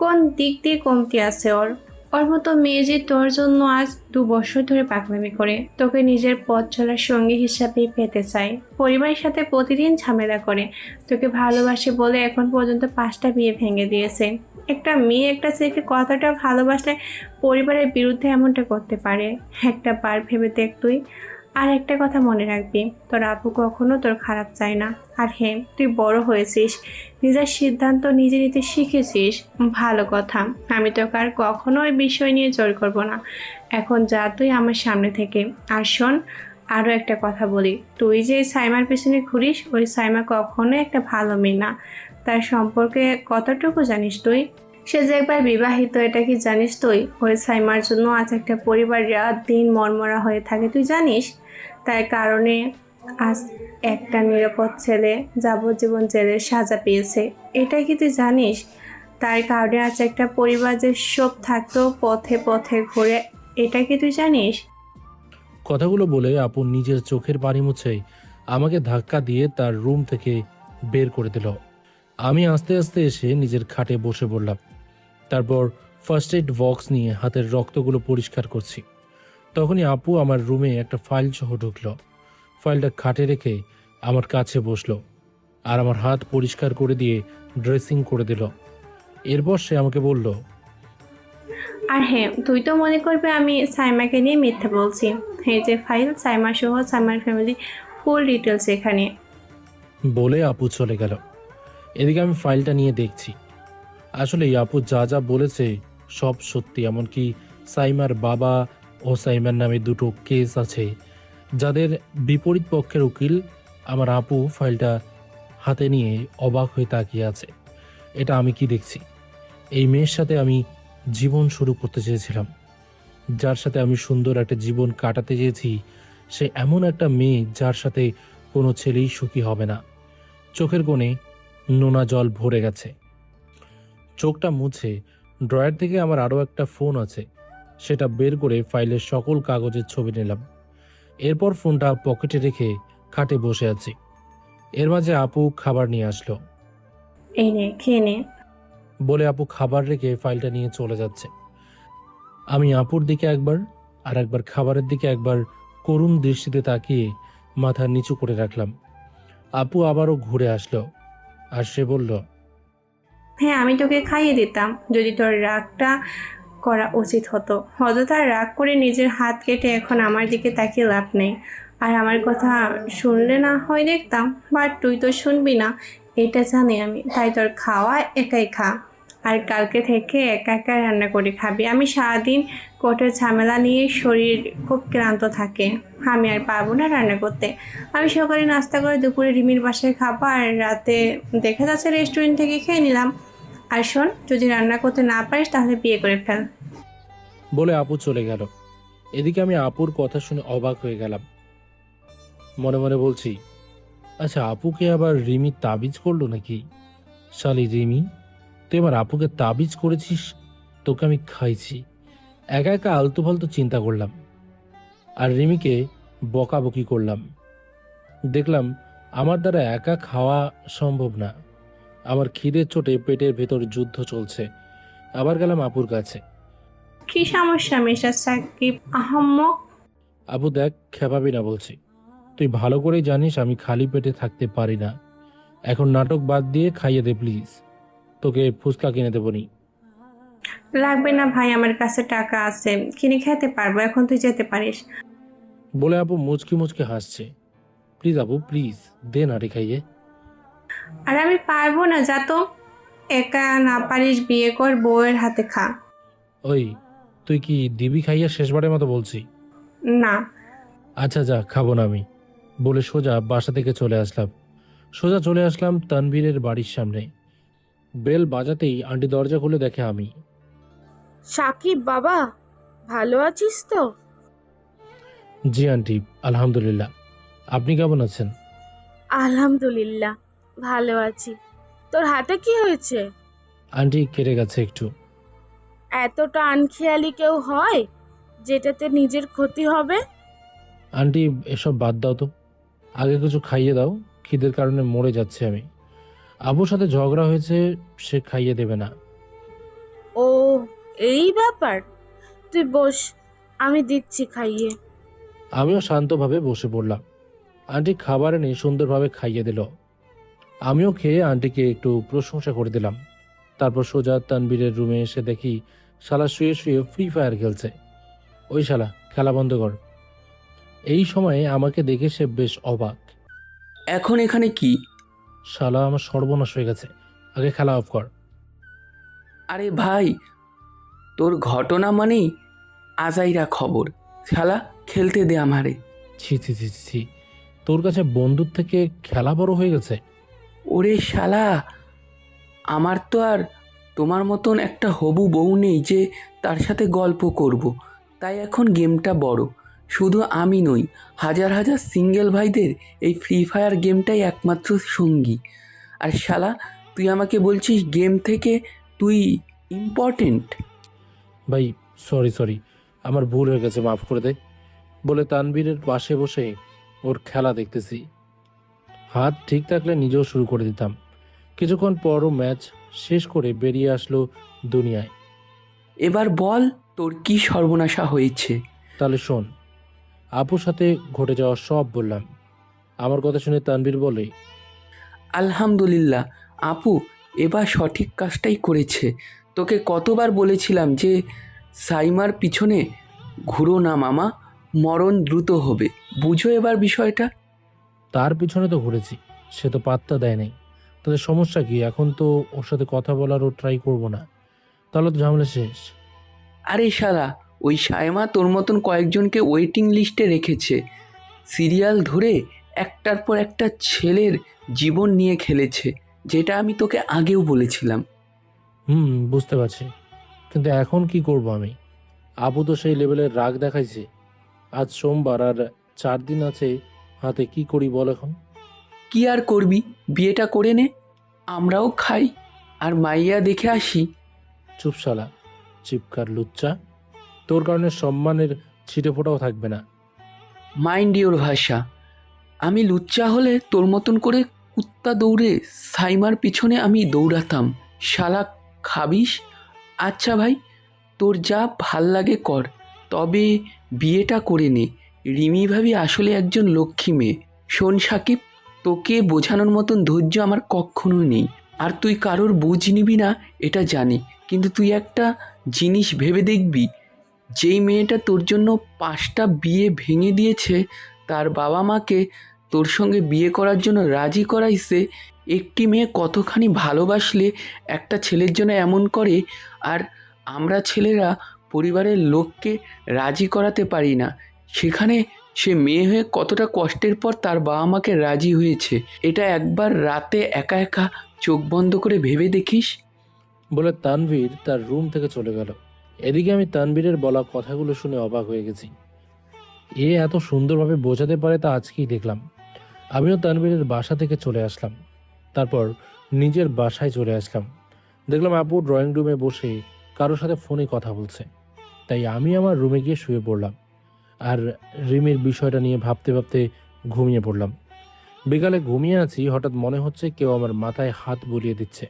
কোন দিক দিয়ে কমতি আছে ওর? ওর মতো মেয়ে যে তোর জন্য আজ 2 বছর ধরে পাগলামি করে তোকে নিজের পথ চলার সঙ্গী হিসাবে পেতে চায়, পরিবারের সাথে প্রতিদিন ঝামেলা করে, তোকে ভালোবাসে বলে এখন পর্যন্ত 5টা বিয়ে ভেঙে দিয়েছে। একটা মেয়ে একটা ছেলেকে কতটা ভালোবাসলে পরিবারের বিরুদ্ধে এমনটা করতে পারে? একটা বার ভেবে দেখ তুই। আর একটা কথা মনে রাখবি, তোর আপু কখনো তোর খারাপ চায় না। আর হ্যাঁ, তুই বড় হয়েছিস, নিজের সিদ্ধান্ত নিজে নিতে শিখেছিস, ভালো কথা। আমি তোকে আর কখনো ওই বিষয় নিয়ে জোর করব না। এখন যা তুই আমার সামনে থেকে। আর শোন, আরও একটা কথা বলি, তুই যে সাইমার পেছনে ঘুরিস, ওই সাইমা কখনো একটা ভালো মেয়ে না। তার সম্পর্কে কতটুকু জানিস তুই? সে যে একবার বিবাহিত, এটা কি জানিস তুই? ওই সাইমার জন্য আজ একটা পরিবার রাত দিন মরমরা হয়ে থাকে, তুই জানিস? তার কারণে আজ একটা নিরাপদ ছেলে যাবজ্জীবন জেলের সাজা পেয়েছে, এটা কি তুই জানিস? তার কারণে আজ একটা পরিবার যে সব থাকতেও পথে পথে ঘুরে, এটা কি তুই জানিস? কথাগুলো বলে আপু নিজের চোখের পানি মুছে আমাকে ধাক্কা দিয়ে তার রুম থেকে বের করে দিল। আমি আস্তে আস্তে এসে নিজের খাটে বসে পড়লাম। তারপর ফার্স্ট এড বক্স নিয়ে হাতের রক্তগুলো পরিষ্কার করছি। তখনই আপু আমার রুমে একটা ফাইল সহ ঢুকলো। ফাইলটা খাটে রেখে আমার কাছে বসলো আর আমার হাত পরিষ্কার করে দিয়ে ড্রেসিং করে দিল। এরপর সে আমাকে বলল, আর হ্যাঁ, তুই তো মনে করবি আমি সাইমাকে নিয়ে মিথ্যা বলছি। এই যে ফাইল, সাইমা সহ সাইমার ফ্যামিলি ফুল ডিটেলস এখানে। বলে আপু চলে গেল। এদিকে আমি ফাইলটা নিয়ে দেখছি। আসলে আপু যা যা বলেছে সব সত্যি। এমনকি সাইমার বাবা ও সাইমার নামে 2টো কেস আছে, যাদের বিপরীত পক্ষের উকিল। আমার আপু ফাইলটা হাতে নিয়ে অবাক হয়ে তাকিয়ে আছে। এটা আমি কি দেখছি? এই মেয়ের সাথে আমি জীবন শুরু করতে চেয়েছিলাম, যার সাথে আমি সুন্দর একটা জীবন কাটাতে চেয়েছি, সে এমন একটা মেয়ে যার সাথে কোনো ছেলেই সুখী হবে না। চোখের কোণে নোনা জল ভরে গেছে। চোখটা মুছে ড্রয়ার থেকে আমার আরও একটা ফোন আছে, সেটা বের করে ফাইলের সকল কাগজের ছবি নিলাম। এরপর ফোনটা পকেটে রেখে খাটে বসে আছি। এর মাঝে আপু খাবার নিয়ে আসলো। এই নে, খেয়ে নে। বলে আপু খাবার রেখে ফাইলটা নিয়ে চলে যাচ্ছে। আমি আপুর দিকে একবার আর একবার খাবারের দিকে একবার করুণ দৃষ্টিতে তাকিয়ে মাথা নিচু করে রাখলাম। আপু আবারও ঘুরে আসলো আর সে বলল, হ্যাঁ, আমি তোকে খাইয়ে দিতাম যদি তোর রাগটা করা উচিত হতো। অযথা রাগ করে নিজের হাত কেটে এখন আমার দিকে তাকিয়ে লাভ নেই। আর আমার কথা শুনলে না হয় দেখতাম, বাট তুই তো শুনবি না, এটা জানি আমি। তাই তোর খাওয়া একাই খা, আর কালকে থেকে একা একা রান্না করে খাবি। আমি সারাদিন কোর্টের ঝামেলা নিয়ে শরীর খুব ক্লান্ত থাকে, আমি আর পারবো না রান্না করতে। আমি সকালে নাস্তা করে দুপুরে রিমির বাসায় খাবো, আর রাতে দেখা যাচ্ছে রেস্টুরেন্ট থেকে খেয়ে নিলাম। আর শোন, যদি রান্না করতে না পারিস তাহলে বিয়ে করে ফেল। বলে আপু চলে গেল। এদিকে আমি আপুর কথা শুনে অবাক হয়ে গেলাম। মনে মনে বলছি, আচ্ছা আপুকে আবার রিমি তাবিজ করলো নাকি? শালি রিমি, তুই আমার আপুকে তাবিজ করেছিস, তোকে আমি খাইছি। একা একা আলতু ফালতু চিন্তা করলাম আর রিমিকে বকাবকি করলাম। দেখলাম আমার দ্বারা একা খাওয়া সম্ভব না। আমার খিদের চোটে পেটের ভেতর যুদ্ধ চলছে। আবার গেলাম আপুর কাছে। কি সমস্যা মিস্টার সাকিব আহম্মক? আপু দেখ, খেপাবি না বলছি। তুই ভালো করেই জানিস আমি খালি পেটে থাকতে পারি না। এখন নাটক বাদ দিয়ে খাইয়ে দে প্লিজ, তোকে ফুচকা কিনে দেবনি। লাগবে না ভাই, আমার কাছে টাকা আছে, কিনে খেতে পারবো, এখন তুই যেতে পারিস। বলে আপু মুচকি মুচকি হাসছে। প্লিজ আপু প্লিজ, দে না রে খাইয়ে। আর আমি পারবো না, যা তো। একা না পারিস বিয়ে কর, বউয়ের হাতে খা। ওই, তুই কি দিবি খাইয়ে শেষবারের মতো বলছি? না। আচ্ছা যা, খাবো না আমি, বলে সোজা বাসা থেকে চলে আসলাম তানভীরের বাড়ির সামনে। বেল বাজাতেই আন্টি দরজা খুলে দেখে আমি। সাকিব বাবা, ভালো আছিস তো? জি আন্টি, আলহামদুলিল্লাহ। আপনি কেমন আছেন? আলহামদুলিল্লাহ, ভালো আছি। তোর হাতে কি হয়েছে? আন্টি কেটে গেছে একটু। এতটা আনখেয়ালি কেউ হয় যেটাতে নিজের ক্ষতি হবে? আন্টি এসব বাদ দাও তো, আগে কিছু খাইয়ে দাও, খিদের কারণে মরে যাচ্ছে আমি। আবুর সাথে ঝগড়া হয়েছে, সে খাইয়ে দেবে না। ও, এই ব্যাপার। তুই বস, আমি দিচ্ছি খাইয়ে। আমিও শান্তভাবে বসে পড়লাম। আন্টি খাবার এনে সুন্দরভাবে খাইয়ে দিল। আমিও খেয়ে আন্টিকে একটু প্রশংসা করে দিলাম। তারপর সোজা তানবীরের রুমে এসে দেখি শালা শুয়ে শুয়ে ফ্রি ফায়ার খেলছে। ওই শালা, খেলা বন্ধ কর। এই সময়ে আমাকে দেখে সে বেশ অবাক। এখন এখানে কি? শালা আমার সর্বনাশ হয়ে গেছে, আগে খেলা অফ কর। আরে ভাই, তোর ঘটনা মানেই আজাইরা খবর। শালা খেলতে দে আমারে। ছি ছি ছি ছি, তোর কাছে বন্দুক থেকে খেলা বড় হয়ে গেছে? ওরে শালা, আমার তো আর তোমার মতন একটা হবু বউ নেই যে তার সাথে গল্প করব। তাই এখন গেমটা বড়। শুধু আমি নই, হাজার হাজার সিঙ্গেল ভাইদের এই ফ্রি ফায়ার গেমটাই একমাত্র সঙ্গী। আর শালা, তুই আমাকে বলছিস গেম থেকে তুই ইম্পর্টেন্ট? ভাই সরি, আমার ভুল হয়ে গেছে, মাফ করে দে, বলে তানবীরের পাশে বসে ওর খেলা দেখতেছি। হাত ঠিক থাকলে নিজেও শুরু করে দিতাম। কিছুক্ষণ পরও ম্যাচ শেষ করে বেরিয়ে আসলো দুনিয়ায়। এবার বল, তোর কি সর্বনাশা হয়েছে? তাহলে শোন, আপুর সাথে ঘটে যাওয়া সব বললাম। আমার কথা শুনে তানবীর বলে, আলহামদুলিল্লাহ আপু, এবার সঠিক কাজটাই করেছে। তোকে কতবার বলেছিলাম যে সাইমার পিছনে ঘুরো না মামা, মরণ দ্রুত হবে। বুঝো এবার বিষয়টা। তার পিছনে তো ঘুরেছি, সে তো পাত্তা দেয় নাই। তাদের সমস্যা কি? এখন তো ওর সাথে কথা বলারও ট্রাই করব না, তাহলে তো ঝামেলা শেষ। আরে শালা, ওই সাইমা তোর মতন কয়েকজনকে ওয়েটিং লিস্টে রেখেছে। সিরিয়াল ধরে একটার পর একটা ছেলের জীবন নিয়ে খেলেছে, যেটা আমি তোকে আগেও বলেছিলাম। বুঝতে পারছি, কিন্তু এখন কি করব আমি? আপু তো সেই লেভেলের রাগ দেখাইছে। আজ সোমবার, আর 4 দিন আছে হাতে, কি করি বল এখন? কি আর করবি, বিয়েটা করে নে, আমরাও খাই আর মাইয়া দেখে আসি। চুপ শালা, চিপকার লুচ্চা, তোর কারণে সম্মানের ছিটে ফোটাও থাকবে না। মাইন্ড ইওর ভাষা। আমি লুচ্চা হলে তোর মতন করে কুত্তা দৌড়ে সাইমার পিছনে আমি দৌড়াতাম। শালা খাবিস? আচ্ছা ভাই, তোর যা ভাল লাগে কর, তবে বিয়েটা করে নে। রিমি ভাবি আসলে একজন লক্ষ্মী মেয়ে। শোন সাকিব, তোকে বোঝানোর মতন ধৈর্য আমার কখনো নেই, আর তুই কারোর বুঝ নিবি না এটা জানি। কিন্তু তুই একটা জিনিস ভেবে দেখবি, যেই মেয়েটা তোর জন্য 5টা বিয়ে ভেঙে দিয়েছে, তার বাবা মাকে তোর সঙ্গে বিয়ে করার জন্য রাজি করাইছে। একটি মেয়ে কতখানি ভালোবাসলে একটা ছেলের জন্য এমন করে, আর আমরা ছেলেরা পরিবারের লোককে রাজি করাতে পারি না। সেখানে সে মেয়ে হয়ে কতটা কষ্টের পর তার বাবা মাকে রাজি হয়েছে, এটা একবার রাতে একা একা চোখ বন্ধ করে ভেবে দেখিস। বলে তানভীর তার রুম থেকে চলে গেল। এদিকে আমি তানভীরের বলা কথাগুলো শুনে অবাক হয়ে গেছি। এ এত সুন্দরভাবে বোঝাতে পারে তা আজকেই দেখলাম। আমিও তানভীরের বাসা থেকে চলে আসলাম। তারপর নিজের বাসায় চলে আসলাম। দেখলাম আপু ড্রয়িং রুমে বসে কারোর সাথে ফোনে কথা বলছে। তাই আমি আমার রুমে গিয়ে শুয়ে পড়লাম, আর রিমির বিষয়টা নিয়ে ভাবতে ভাবতে ঘুমিয়ে পড়লাম। বিকালে ঘুমিয়ে আছি, হঠাৎ মনে হচ্ছে কেউ আমার মাথায় হাত বুলিয়ে দিচ্ছে।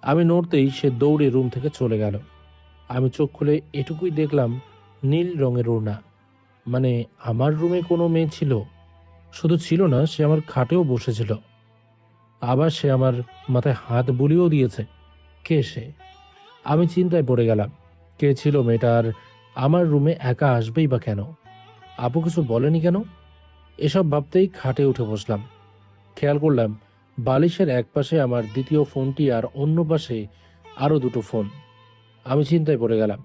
আমি নড়তেই সে দৌড়ে রুম থেকে চলে গেল। আমি চোখ খুলে এটুকুই দেখলাম, নীল রঙের ওড়না। মানে আমার রুমে কোনো মেয়ে ছিল? শুধু ছিল না, সে আমার খাটেও বসেছিল। আবার সে আমার মাথায় হাত বুলিয়েও দিয়েছে। কে সে? আমি চিন্তায় পড়ে গেলাম, কে ছিল মেয়েটা, আর আমার রুমে একা আসবেই বা কেন? আপু কিছু বলেনি কেন? এসব ভাবতেই খাটে উঠে বসলাম। খেয়াল করলাম বালিশের এক পাশে আমার দ্বিতীয় ফোনটি আর অন্য পাশে আরও দুটো ফোন। আমি চিন্তায় পড়ে গেলাম,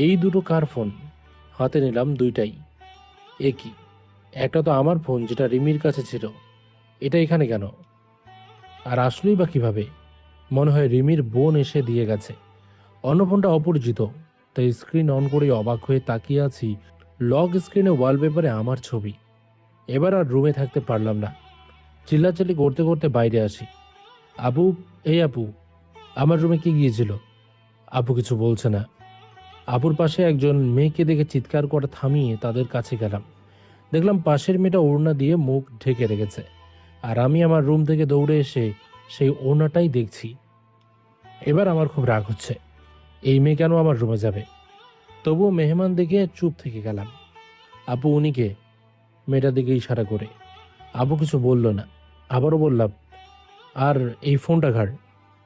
এই দুটো কার ফোন? হাতে নিলাম দুইটাই। এ কি, একটা তো আমার ফোন যেটা রিমির কাছে ছিল, এটা এখানে কেন? আর আসলেই বা কিভাবে? মনে হয় রিমির বোন এসে দিয়ে গেছে। অন্য ফোনটা অপরিচিত, তাই স্ক্রিন অন করে অবাক হয়ে তাকিয়ে আছি। লক স্ক্রিনে ওয়ালপেপারে আমার ছবি। এবার আর রুমে থাকতে পারলাম না, চিল্লাচিল্লি করতে করতে বাইরে আসি। আপু, এই আপু, আমার রুমে কি গিয়েছিল? আপু কিছু বলছে না। আপুর পাশে একজন মেয়েকে দেখে চিৎকার করা থামিয়ে তাদের কাছে গেলাম। দেখলাম পাশের মেয়েটা ওড়না দিয়ে মুখ ঢেকে রেখেছে, আর আমি আমার রুম থেকে দৌড়ে এসে সেই ওড়নাটাই দেখছি। এবার আমার খুব রাগ হচ্ছে, এই মেয়ে কেন আমার রুমে যাবে? তবুও মেহমান দেখে চুপ থেকে গেলাম। আপু, উনিকে? মেয়েটার দিকে ইশারা করে। আপু কিছু বলল না। আবারও বললাম, আর এই ফোনটা ঘাড়,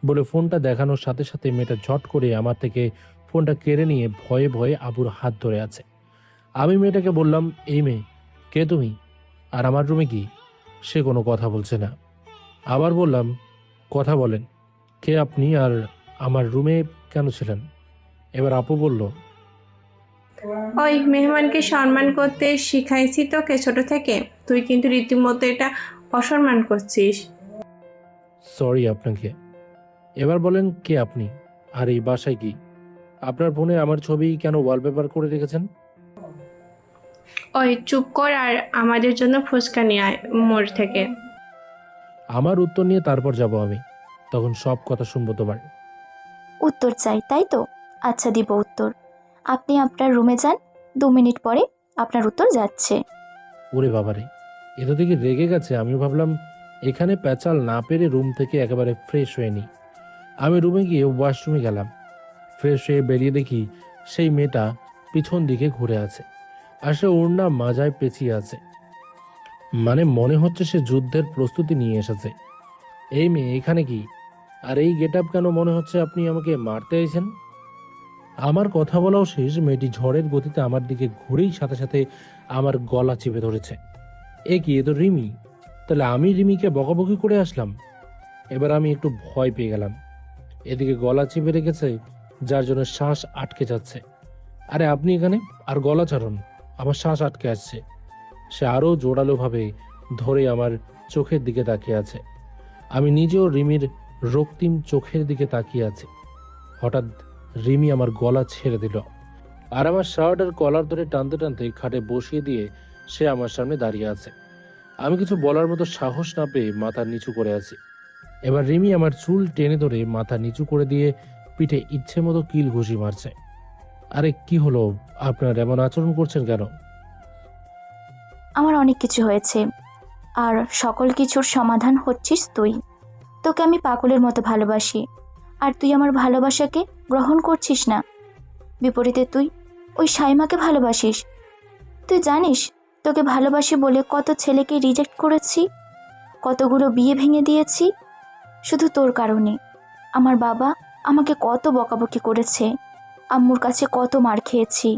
বলে ফোনটা দেখানোর সাথে সাথে মেয়েটা ঝট করে আমার থেকে ফোনটা কেড়ে নিয়ে ভয়ে ভয়ে আবুর হাত ধরে আছে। আমি মেয়েটাকে বললাম, এই মেয়ে, কে তুমি? আর আমার রুমে কি? সে কোনো কথা বলছে না। আবার বললাম, কথা বলেন, কে আপনি আর আমার রুমে কেন ছিলেন? এবার আপু বলল, ওই মেহমানকে সম্মান করতে শিখাইছি তোকে ছোট থেকে, তুই কিন্তু রীতিমতো এটা অসম্মান করছিস। সরি আপনাকে। এবার বলেন, কে আপনি আর এই বাসায় কি? আপনার ফোনে আমার ছবি কেন ওয়ালপেপার করে রেখেছেন? ওই চুপ কর আর আমাদের জন্য ফুচকা নিয়ে আয় মোড় থেকে। আমার উত্তর নিয়ে তারপর যাব আমি, তখন সব কথা শুনবো তোমার। উত্তর চাই তাই তো? আচ্ছা, দিব উত্তর। আপনি আপনার রুমে যান, 2 মিনিট পরে আপনার উত্তর যাচ্ছে। ওরে বাবারে, এটা থেকে রেগে গেছে। আমি ভাবলাম এখানে প্যাচাল না পেরে রুম থেকে একেবারে ফ্রেশ হয়ে নিই। আমি রুমে গিয়ে ওয়াশরুমে গেলাম। ফ্রেশ হয়ে বেরিয়ে দেখি সেই মেয়েটা পিছন দিকে ঘুরে আছে, আর সে ওড়না মাজায় পেঁচিয়ে আছে। মানে মনে হচ্ছে সে যুদ্ধের প্রস্তুতি নিয়ে এসেছে। এই মেয়ে এখানে কি? আর এই গেট আপ কেন? মনে হচ্ছে আপনি আমাকে মারতে আইছেন। আমার কথা বলাও শেষ, মেয়েটি ঝড়ের গতিতে আমার দিকে ঘুরেই সাথে সাথে আমার গলা চেপে ধরেছে। এ কি, এ তো রিমি! তাহলে আমি রিমিকে বকাবকি করে আসলাম। এবার আমি একটু ভয় পেয়ে গেলাম। এদিকে গলা চেপে রেখেছে, যার জন্য শ্বাস আটকে যাচ্ছে। আরে আপনি এখানে, আর গলা ছাড়ুন, আমার শ্বাস আটকে আসছে। সে আরও জোরালোভাবে ধরে আমার চোখের দিকে তাকিয়ে আছে। আমি নিজেও রিমির রক্তিম চোখের দিকে তাকিয়ে আছি। হঠাৎ রিমি আমার গলা ছেড়ে দিল, আর আমার শার্ট আর কলার ধরে টানতে টানতে খাটে বসিয়ে দিয়ে সে আমার সামনে দাঁড়িয়ে আছে। আমি কিছু বলার মতো সাহস না পেয়ে মাথা নিচু করে আছি। এবার রিমি আমার চুল টেনে ধরে মাথা নিচু করে দিয়ে পিঠে ইচ্ছে মতো কিল ঘুষি মারছে। আরে কি হলো, আপনার এমন আচরণ করছেন কেন? আমার অনেক কিছু হয়েছে, আর সকল কিছুর সমাধান হচ্ছিস তুই। তোকে আমি পাগলের মতো ভালোবাসি, আর তুই আমার ভালোবাসাকে গ্রহণ করছিস না। বিপরীতে তুই ওই সাইমাকে ভালোবাসিস। তুই জানিস তোকে ভালোবাসি বলে কত ছেলেকে রিজেক্ট করেছি, কতগুলো বিয়ে ভেঙে দিয়েছি শুধু তোর কারণে। আমার বাবা আমাকে কত বকাবকি করেছে, আম্মুর কাছে কত মার খেয়েছি।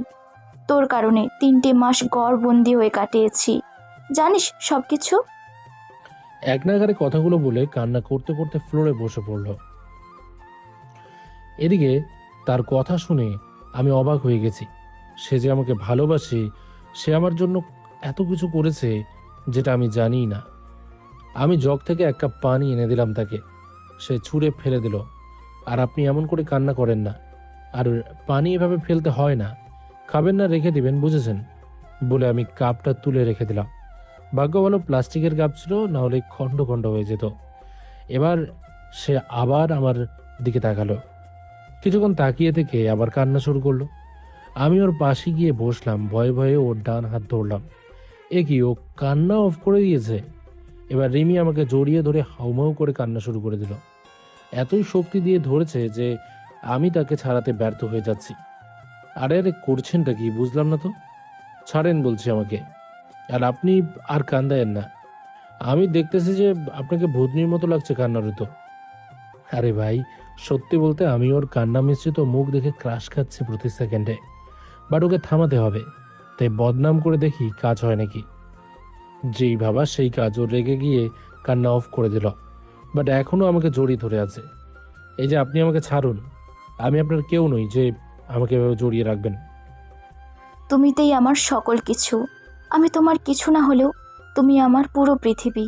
তোর কারণে 3টে মাস ঘরবন্দি হয়ে কাটিয়েছি, জানিস সব কিছু। এক নাগারে কথাগুলো বলে কান্না করতে করতে ফ্লোরে বসে পড়ল। এদিকে তার কথা শুনে আমি অবাক হয়ে গেছি। সে যে আমাকে ভালোবাসে, সে আমার জন্য এত কিছু করেছে যেটা আমি জানিই না। আমি জগ থেকে 1 কাপ পানি এনে দিলাম তাকে, সে ছুঁড়ে ফেলে দিল। আর আপনি এমন করে কান্না করেন না, আর পানি এভাবে ফেলতে হয় না, খাবেন না রেখে দিবেন, বুঝেছেন? বলে আমি কাপটা তুলে রেখে দিলাম। ভাগ্য ভালো প্লাস্টিকের কাপ ছিল, না হলে খণ্ড খণ্ড হয়ে যেত। এবার সে আবার আমার দিকে তাকালো। কিছুক্ষণ তাকিয়ে থেকে আবার কান্না শুরু করলো। আমি ওর পাশে গিয়ে বসলাম, ভয়ে ভয়ে ওর ডান হাত ধরলাম। এ কি, ও কান্না অফ করে দিয়েছে! এবার রিমি আমাকে জড়িয়ে ধরে হাউমাউ করে কান্না শুরু করে দিল। এতই শক্তি দিয়ে ধরেছে যে আমি তাকে ছাড়াতে ব্যর্থ হয়ে যাচ্ছি। আরে আরে করছেনটা কি, বুঝলাম না তো। ছাড়েন বলছি আমাকে। আর আপনি আর কান্দায়েন না। আমি দেখতেছি যে আপনাকে ভূতনির মতো লাগছে কান্নার তো। আরে ভাই, সত্যি বলতে আমি ওর কান্না মিশ্রিত মুখ দেখে ক্রাশ খাচ্ছি প্রতি সেকেন্ডে। বাট ওকে থামাতে হবে, তাই বদনাম করে দেখি কাজ হয় নাকি। যেই ভাবা সেই কাজ, ও রেগে গিয়ে কান্না অফ করে দিল, বাট এখনও আমাকে জড়িয়ে ধরে আছে। এই যে আপনি আমাকে ছাড়ুন, আমি আপনার কেউ নই যে আমাকে এভাবে জড়িয়ে রাখবেন। তুমিতেই আমার সকল কিছু। আমি তোমার কিছু না হলেও তুমি আমার পুরো পৃথিবী,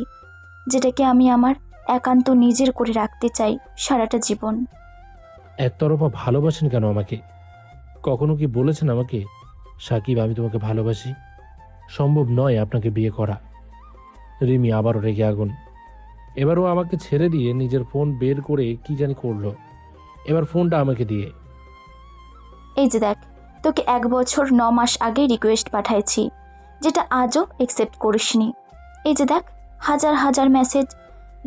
যেটাকে আমি আমার একান্ত নিজের করে রাখতে চাই সারাটা জীবন। একতরফা ভালোবাসেন কেন আমাকে? কখনো কি বলেছেন আমাকে, সাকিব আমি তোমাকে ভালোবাসি? সম্ভব নয় আপনাকে বিয়ে করা। রিমি আবারও রেগে আগুন। এবারও আমাকে ছেড়ে দিয়ে নিজের ফোন বের করে কি জানি করলো, এবার ফোনটা আমাকে দিয়ে। এই যে দেখ, তোকে 1 বছর 9 মাস আগে রিকোয়েস্ট পাঠাইছি, যেটা আজও অ্যাকসেপ্ট করিসনি। এই যে দেখ, হাজার হাজার মেসেজ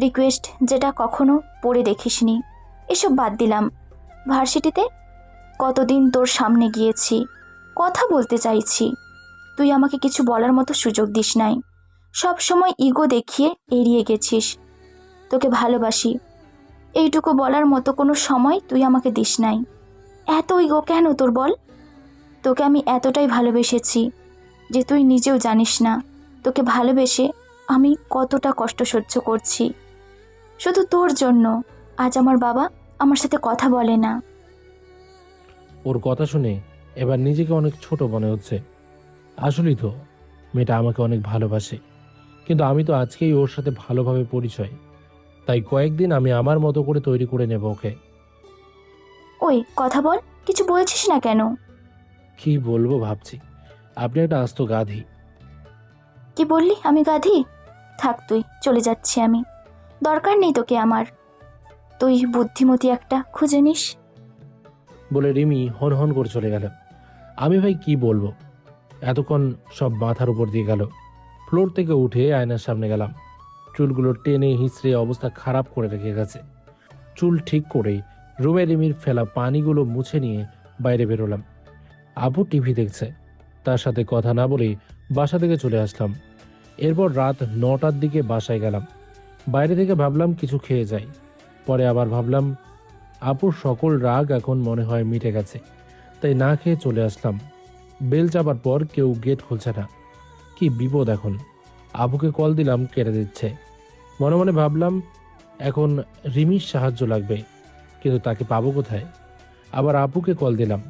রিকোয়েস্ট, যেটা কখনো পড়ে দেখিসনি। এসব বাদ দিলাম, ভার্সিটিতে কতদিন তোর সামনে গিয়েছি, কথা বলতে চাইছি, তুই আমাকে কিছু বলার মতো সুযোগ দিস নাই। সব সময় ইগো দেখিয়ে এড়িয়ে গেছিস। তোকে ভালোবাসি এইটুকু বলার মতো কোনো সময় তুই আমাকে দিস নাই। এত ইগো কেন তোর বল? তোকে আমি এতটাই ভালোবেসেছি যে তুই নিজেও জানিস না তোকে ভালোবেসে আমি কতটা কষ্ট সহ্য করছি শুধু তোর জন্য। আজ আমার বাবা আমার সাথে কথা বলে না। ওর কথা শুনে এবার নিজেকে অনেক ছোট মনে হচ্ছে। আসলেই তো মেয়েটা আমাকে অনেক ভালোবাসে, কিন্তু আমি তো আজকেই ওর সাথে ভালোভাবে পরিচয়, তাই কয়েকদিন আমি আমার মতো করে তৈরি করে নেব ওকে। ওই কথা বল, কিছু বলছিস না কেন? কি বলবো ভাবছি, আপনি একটা আস্ত গাধি। কি বললি? আমি গাধি? থাক, তুই চলে যাচ্ছি আমি, দরকার নেই তোকে আমার। তুই বুদ্ধিমতী একটা খুঁজে নিস। বলে রিমি হন হন করে চলে গেল। আমি ভাই কি বলবো, এতক্ষণ সব মাথার উপর দিয়ে গেল। ফ্লোর থেকে উঠে আয়নার সামনে গেলাম। চুলগুলো টেনে হিঁচড়ে অবস্থা খারাপ করে রেখে গেছে। চুল ঠিক করেই রুমে রিমির ফেলা পানিগুলো মুছে নিয়ে বাইরে বেরোলাম। আপু টিভি দেখছে, তার সাথে কথা না বলেই বাসা থেকে চলে আসলাম। এরপর রাত 9টার দিকে বাসায় গেলাম। বাইরে থেকে ভাবলাম কিছু খেয়ে যাই, পরে আবার ভাবলাম আপুর সকল রাগ এখন মনে হয় মিটে গেছে, তাই না খেয়ে চলে আসলাম। বেল চাপার পর কেউ গেট খুলছে না, কি বিপদ এখন। আপুকে কল দিলাম, কেটে দিচ্ছে। মনে মনে ভাবলাম এখন রিমির সাহায্য লাগবে, কিন্তু তাকে পাবো কোথায়? আবার আপুকে কল দিলাম,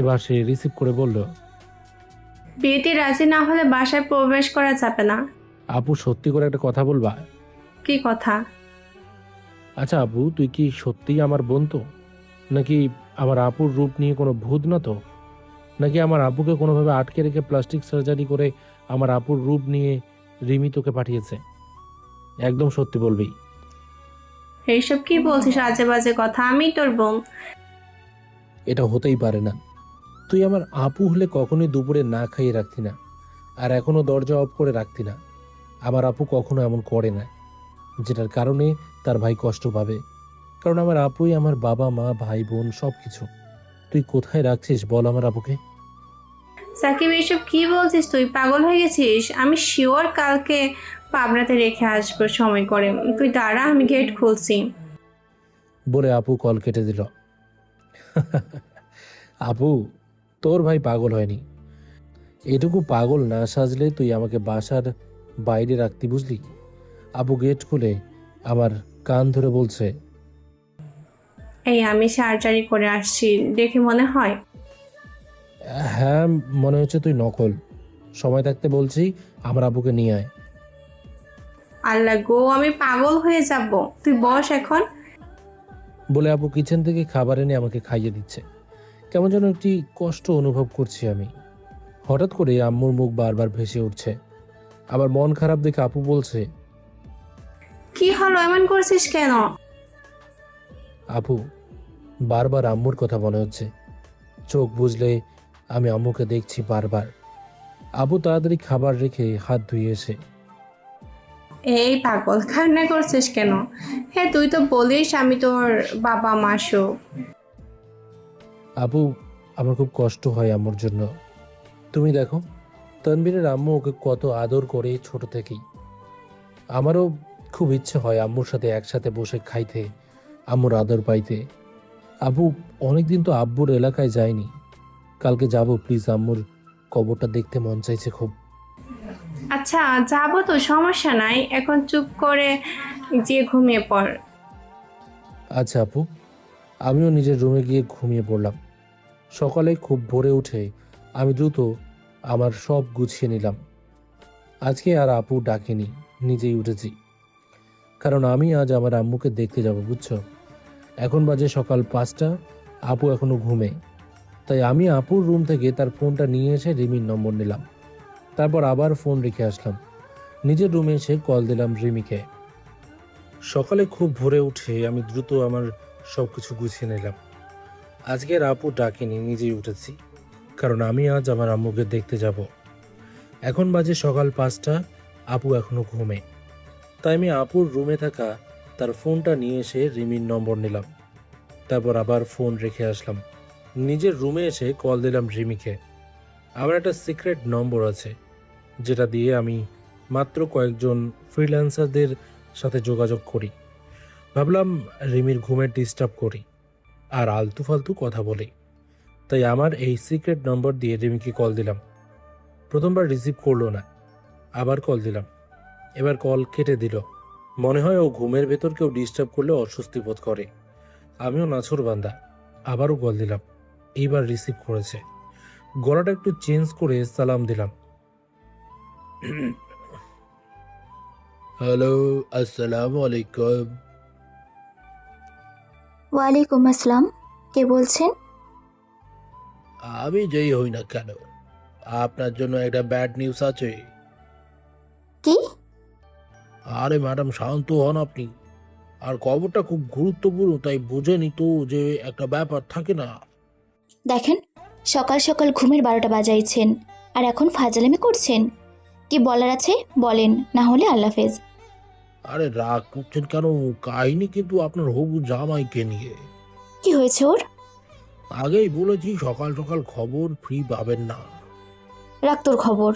এবার সে রিসিভ করে বলল, বিয়েতে রাজি না হলে বাসায় প্রবেশ করা যাবে না। আপু সত্যি করে একটা কথা বলবা? কি কথা? আচ্ছা আপু, তুই কি সত্যিই আমার বোন তো? নাকি আমার আপুর রূপ নিয়ে কোনো ভূত না তো? নাকি আমার আপুকে কোনোভাবে আটকে রেখে প্লাস্টিক সার্জারি করে আমার আপুর রূপ নিয়ে রিমি তোকে পাঠিয়েছে? একদম সত্যি বলবি। এইসব কি বলছিস আজে বাজে কথা? আমি তোর বোন। এটা হতেই পারে না। তুই আমার আপু হলে কখনোই দুপুরে না খাইয়ে রাখতি না, আর এখনো দরজা অফ করে রাখতি না। আমার আপু কখনো এমন করে না, যেটার কারণে তার ভাই কষ্ট পাবে। কারণ আমার আপুই আমার বাবা মা ভাই বোন সব কিছু। তুই কোথায় রাখছিস বল আমার আপুকে? সাকিব, এইসব কি বলছিস তুই? পাগল হয়ে গেছিস? আমি শিওর কালকে পাবনাতে রেখে আসবো সময় করে। তুই দাঁড়া, আমি গেট খুলছি। বলে আপু কল কেটে দিল। আপু, তোর ভাই পাগল হয়নি। এটুকু পাগল না সাজলে তুই আমাকে বাসার বাইরে রাখতি, বুঝলি? আপু গেট খুলে আমার কান ধরে বলছে, এই আমি সার্জারি করে আসছি, দেখে মনে হয়? হ্যাঁ মনে হচ্ছে তুই নকল। সময় থাকতে বলছি আমার আপুকে নিয়ে আয়। আল্লাহ গো, আমি পাগল হয়ে যাব। তুই বস এখন। বলে আপু কিচেন থেকে খাবার এনে আমাকে খাইয়ে দিচ্ছে। কেমন যেন একটি কষ্ট অনুভব করছি আমি। হঠাৎ করে আম্মুর মুখ বারবার ভেসে উঠছে। আবার মন খারাপ দেখে আপু বলছে, কি হলো, এমন করছিস কেন? আপু বারবার আম্মুর কথা মনে হচ্ছে। চোখ বুঝলে আমি আম্মুকে দেখছি বারবার। আপু তাড়াতাড়ি খাবার রেখে হাত ধুয়ে এসে, এই পাগল, কান্না করছিস কেন? হ্যাঁ, তুই তো বলিস আমি তোর বাবা মা সব। আপু আমার খুব কষ্ট হয় আম্মুর জন্য। তুমি দেখো তানবীরের আম্মু ওকে কত আদর করে ছোট থেকেই। আমারও খুব ইচ্ছে হয় আম্মুর সাথে একসাথে বসে খাইতে, আম্মুর আদর পাইতে। আব্বু অনেকদিন তো আব্বুর এলাকায় যায়নি, কালকে যাব প্লিজ, আম্মুর কবরটা দেখতে মন চাইছে খুব। আচ্ছা যাবো তো, সমস্যা নাই, এখন চুপ করে যে ঘুমিয়ে পড়। আচ্ছা আপু, আমিও নিজের রুমে গিয়ে ঘুমিয়ে পড়লাম। সকালে খুব ভোরে উঠে আমি দ্রুত আমার সব গুছিয়ে নিলাম। আজকে আর আপু ডাকেনি, নিজেই উঠেছি, কারণ আমি আজ আমার আম্মুকে দেখতে যাব, বুঝছো। এখন বাজে সকাল 5টা, আপু এখনো ঘুমে। তাই আমি আপুর রুম থেকে তার ফোনটা নিয়ে এসে রিমির নম্বর নিলাম। তারপর আবার ফোন রেখে আসলাম, নিজের রুমে এসে কল দিলাম রিমিকে। সকালে খুব ভোরে উঠে আমি দ্রুত আমার সব কিছু গুছিয়ে নিলাম। আজকের আপু ডাকেনি, নিজেই উঠেছি, কারণ আমি আজ আমার আম্মুকে দেখতে যাব। এখন বাজে সকাল 5টা, আপু এখনো ঘুমে। তাই আমি আপুর রুমে থাকা তার ফোনটা নিয়ে এসে রিমির নম্বর নিলাম। তারপর আবার ফোন রেখে আসলাম, নিজের রুমে এসে কল দিলাম রিমিকে। আমার একটা সিক্রেট নম্বর আছে, যেটা দিয়ে আমি মাত্র কয়েকজন ফ্রিল্যান্সারদের সাথে যোগাযোগ করি। ভাবলাম রিমির ঘুমের ডিস্টার্ব করি আর আলতু ফালতু কথা বলি। তাই আমার এই সিক্রেট নম্বর দিয়ে রিমিকে কল দিলাম। প্রথমবার রিসিভ করলো না, আবার কল দিলাম, এবার কল কেটে দিল। মনে হয় ও ঘুমের ভেতর কেউ ডিস্টার্ব করলে অস্বস্তি বোধ করে। আমিও নাছর বান্দা, আবারও কল দিলাম, এইবার রিসিভ করেছে। গলাটা একটু চেঞ্জ করে সালাম দিলাম। হ্যালো, আসসালামু আলাইকুম। ওয়ালাইকুম আসসালাম। কে বলছেন? আমি যেই হই না কেন, আপনার জন্য একটা ব্যাড নিউজ আছে। কি? আরে ম্যাডাম, শান্ত হন আপনি। আর খবরটা খুব গুরুত্বপূর্ণ, তাই বুঝেনি তো যে একটা ব্যাপার থাকে না। দেখেন, সকাল সকাল ঘুমের 12টা বাজাইছেন আর এখন ফাজলামি করছেন। কি বলার আছে বলেন, না হলে আল্লাহ হাফেজ। আরে রাগ করছেন কেন? কাহিনী কিন্তু আপনার হবু জামাইকে নিয়ে। কি হয়েছে ওর? আগেই বলেছি সকাল সকাল খবর ফ্রি পাবেন না। রাখ তোর খবর।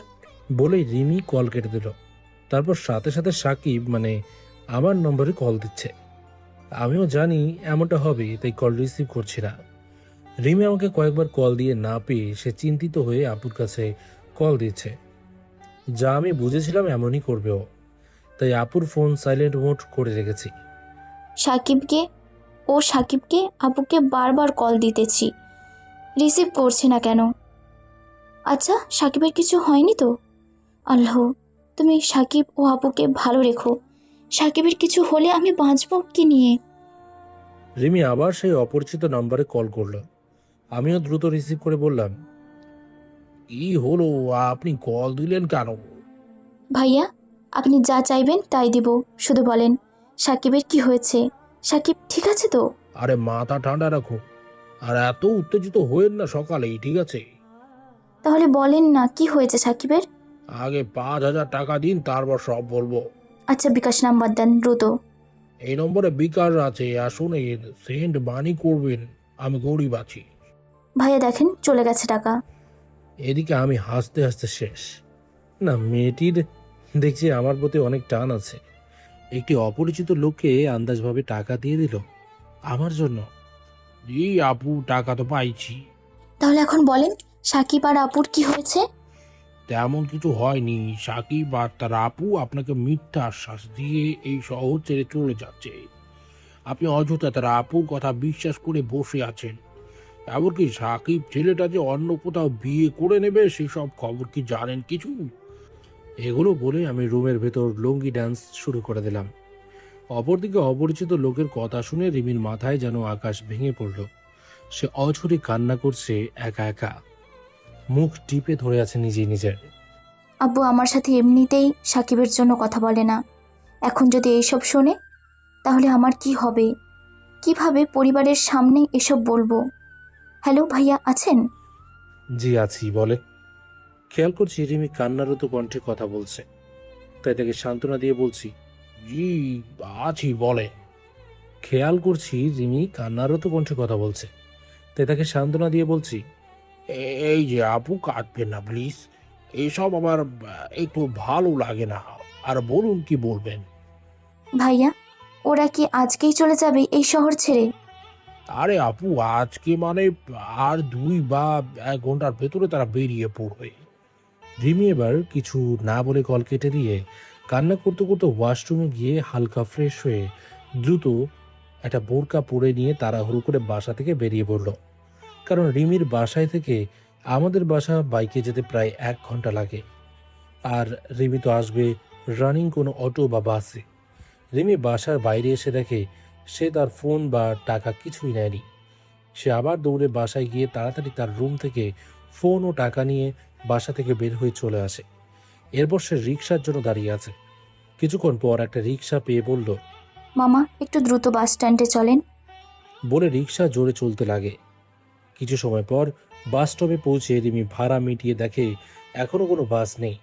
বলেই রিমি কল কেটে দিল। তারপর সাথে সাথে সাকিব আমার নম্বরে কল দিচ্ছে। আমিও জানি এমনটা হবে, তাই কল রিসিভ করছি না। রিমি আমাকে কয়েকবার কল দিয়ে না পেয়ে সে চিন্তিত হয়ে আপুর কাছে কল দিচ্ছে। যা আমি বুঝেছিলাম এমনই করবে ও, তাই আপুর ফোন সাইলেন্ট মোড করে রেখেছি। সাকিবকে আপুকে বারবার কল দিতেছি, রিসিভ করছে না কেন? আচ্ছা, সাকিবের কিছু হয়নি তো? আল্লাহ, তুমি সাকিব ও আপুকে ভালো রেখো। সাকিবের কিছু হলে আমি বাঁচব কি নিয়ে? রিমি আবার সেই অপরিচিত নম্বরে কল করলো। আমিও দ্রুত রিসিভ করে বললাম, কি হলো, আপনি কল দিলেন কেন? ভাইয়া, আপনি যা চাইবেন তাই দিব, শুধু বলেন সাকিবের কি হয়েছে। সাকিব ঠিক আছে তো? আরে মাথা ঠান্ডা রাখো, আর এত উত্তেজিত হয়েন না সকালেই, ঠিক আছে? তাহলে বলেন না কি হয়েছে সাকিবের। আগে 5,000 টাকা দিন, তারপর সব বলবো। আচ্ছা, বিকাশ নাম্বার দেন দ্রুত। এই নম্বরে বিকাশ আছে, আসুন সেন্ড মানি করবেন, আমি গরিব আছি। ভাইয়া দেখেন, চলে গেছে টাকা। এদিকে আমি হাসতে হাসতে শেষ। না, মেয়েটির দেখছি আমার প্রতি অনেক টান আছে। একটি অপরিচিত লোককে আন্দাজভাবে টাকা দিয়ে দিল আমার জন্য। জি আপু, টাকা তো পাইছি। তাহলে এখন বলেন সাকিব আর আপুর কি হয়েছে? তেমন কিছু হয়নি। সাকিব আর তার আপু আপনাকে মিথ্যা আশ্বাস দিয়ে এই শহর ছেড়ে চলে যাচ্ছে। আপনি অযথা তার আপুর কথা বিশ্বাস করে বসে আছেন। এমনকি সাকিব ছেলেটা যে অন্য কোথাও বিয়ে করে নেবে সেসব খবর কি জানেন কিছু? এগুলো বলে আমি রুমের ভেতর লুঙ্গি ডান্স শুরু করে দিলাম। অপরদিকে অপরিচিত লোকের কথা শুনে রিমির মাথায় যেন আকাশ ভেঙে পড়ল। সে অঝরে কান্না করছে একা একা, মুখ টিপে ধরে আছে নিজেই নিজের। আব্বু আমার সাথে এমনিতেই সাকিবের জন্য কথা বলে না, এখন যদি এইসব শোনে তাহলে আমার কি হবে? কিভাবে পরিবারের সামনে এসব বলবো? হ্যালো ভাইয়া, আছেন? জি আছি, বলে। খেয়াল করছি রিমি কান্নারত কণ্ঠে কথা বলছে, তাই তাকে সান্ত্বনা দিয়ে বলছি, জি আছি, বলে। খেয়াল করছি রিমি কান্নারত কণ্ঠে কথা বলছে, তাই তাকে সান্ত্বনা দিয়ে বলছি, এই যে আপু, কাঁদবেন না প্লিজ, এসব আমার একটু ভালো লাগে না। আর বলুন কি বলবেন। ভাইয়া, ও ওরা কি আজকেই চলে যাবে এই শহর ছেড়ে? আরে আপু, আজকে মানে আর 2 বা 1 ঘন্টার ভেতরে তারা বেরিয়ে পড়বে। রিমি এবার কিছু না বলে কল কেটে দিয়ে কান্না করতে করতে ওয়াশরুমে গিয়ে হালকা ফ্রেশ হয়ে দ্রুত একটা বোরকা পরে নিয়ে তাড়াহুড়ো করে বাসা থেকে বেরিয়ে পড়ল। কারণ রিমির বাসায় থেকে আমাদের বাসা বাইকে যেতে প্রায় 1 ঘন্টা লাগে। আর রিমি তো আসবে রানিং কোনো অটো বা বাসে। রিমি বাসার বাইরে এসে দেখে সে তার ফোন বা টাকা কিছুই নেয়নি। সে আবার দৌড়ে বাসায় গিয়ে তাড়াতাড়ি তার রুম থেকে ফোন ও টাকা নিয়ে বাসা থেকে বের হয়ে চলে আসে। এরপর সে রিক্সার জন্য দাঁড়িয়ে আছে। কিছুক্ষণ পর একটা রিক্সা পেয়ে বলল, মামা একটু দ্রুত বাস স্ট্যান্ডে চলেন। বলে রিক্সা জোরে চলতে লাগে। কিছু সময় পর বাস স্টপে পৌঁছে রিমি ভাড়া মিটিয়ে দেখে এখনো কোনো বাস নেই।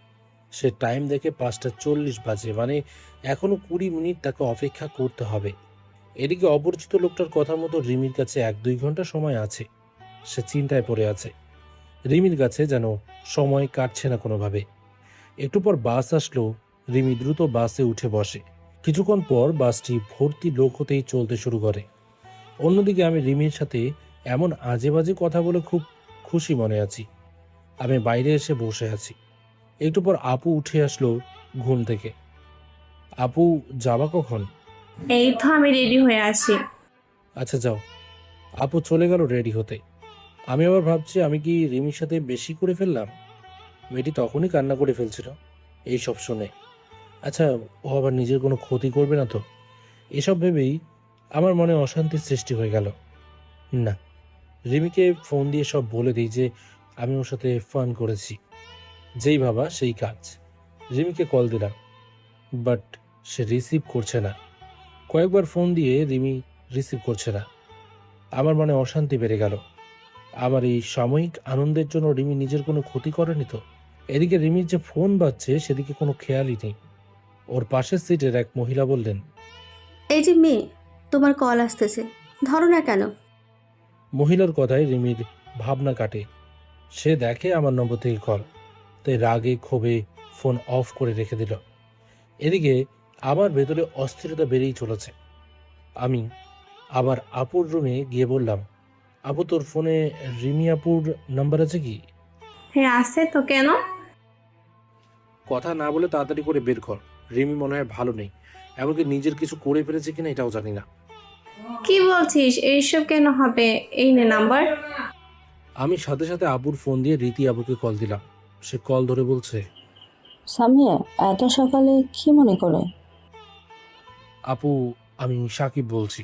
সে টাইম দেখে 5:40 বাজে, মানে এখনো 20 মিনিট তাকে অপেক্ষা করতে হবে। এদিকে অপরিচিত লোকটার কথা মতো রিমির কাছে 1-2 ঘন্টা সময় আছে। সে চিন্তায় পড়ে আছে। রিমির কাছে যেন সময় কাটছে না কোনোভাবে। একটু পর বাস আসলো। রিমি দ্রুত বাসে উঠে বসে। কিছুক্ষণ পর বাসটি ভর্তি লোক হতেই চলতে শুরু করে। অন্যদিকে আমি রিমির সাথে এমন আজে বাজে কথা বলে খুব খুশি মনে আছি। আমি বাইরে এসে বসে আছি। একটু পর আপু উঠে আসলো ঘুম থেকে। আপু, যাবা কখন? এই তো আমি রেডি হয়ে আছি। আচ্ছা যাও। আপু চলে গেল রেডি হতে। আমি আবার ভাবছি আমি কি রিমির সাথে বেশি করে ফেললাম। মেয়েটি তখনই কান্না করে ফেলছিল এই সব শুনে। আচ্ছা, ও আবার নিজের কোনো ক্ষতি করবে না তো? এসব ভেবেই আমার মনে অশান্তির সৃষ্টি হয়ে গেল। না, রিমিকে ফোন দিয়ে সব বলে দিই যে আমি ওর সাথে ফান করেছি। যেই ভাবা সেই কাজ। রিমিকে কল দিলাম, বাট সে রিসিভ করছে না। কয়েকবার ফোন দিয়ে রিমি রিসিভ করছে না। আমার মনে অশান্তি বেড়ে গেল। আমার এই সাময়িক আনন্দের জন্য রিমি নিজের কোনো ক্ষতি করেনি তো? এদিকে রিমির যে ফোন বাজছে সেদিকে কোনো খেয়ালই নেই। ওর পাশের সিটের এক মহিলা বললেন, এই যে মেয়ে, তোমার কল আসতেছে, ধরো না কেন? মহিলার কথায় রিমির ভাবনা কাটে। সে দেখে আমার নম্বর থেকে কল, তাই রাগে ক্ষোভে ফোন অফ করে রেখে দিল। এদিকে আমার ভেতরে অস্থিরতা বেড়েই চলেছে। আমি আবার আপুর রুমে গিয়ে বললাম, আপু, তোর ফোনে রিমি আপুর নাম্বার আছে কি? হ্যাঁ আছে তো, কেন? কথা না বলে তাড়াতাড়ি করে বের কর। রিমি মনে হয় ভালো নেই, এমনকি নিজের কিছু করে ফেলেছে কিনা এটাও জানি না। কি বলছিস? এইসব কেন হবে? এই নে নাম্বার। আমি সাথে সাথে আপুর ফোন দিয়ে রীতি আপুকে কল দিলাম। সে কল ধরে বলছে, সামিয়া এত সকালে কি মনে করে? আপু, আমি সাকিব বলছি।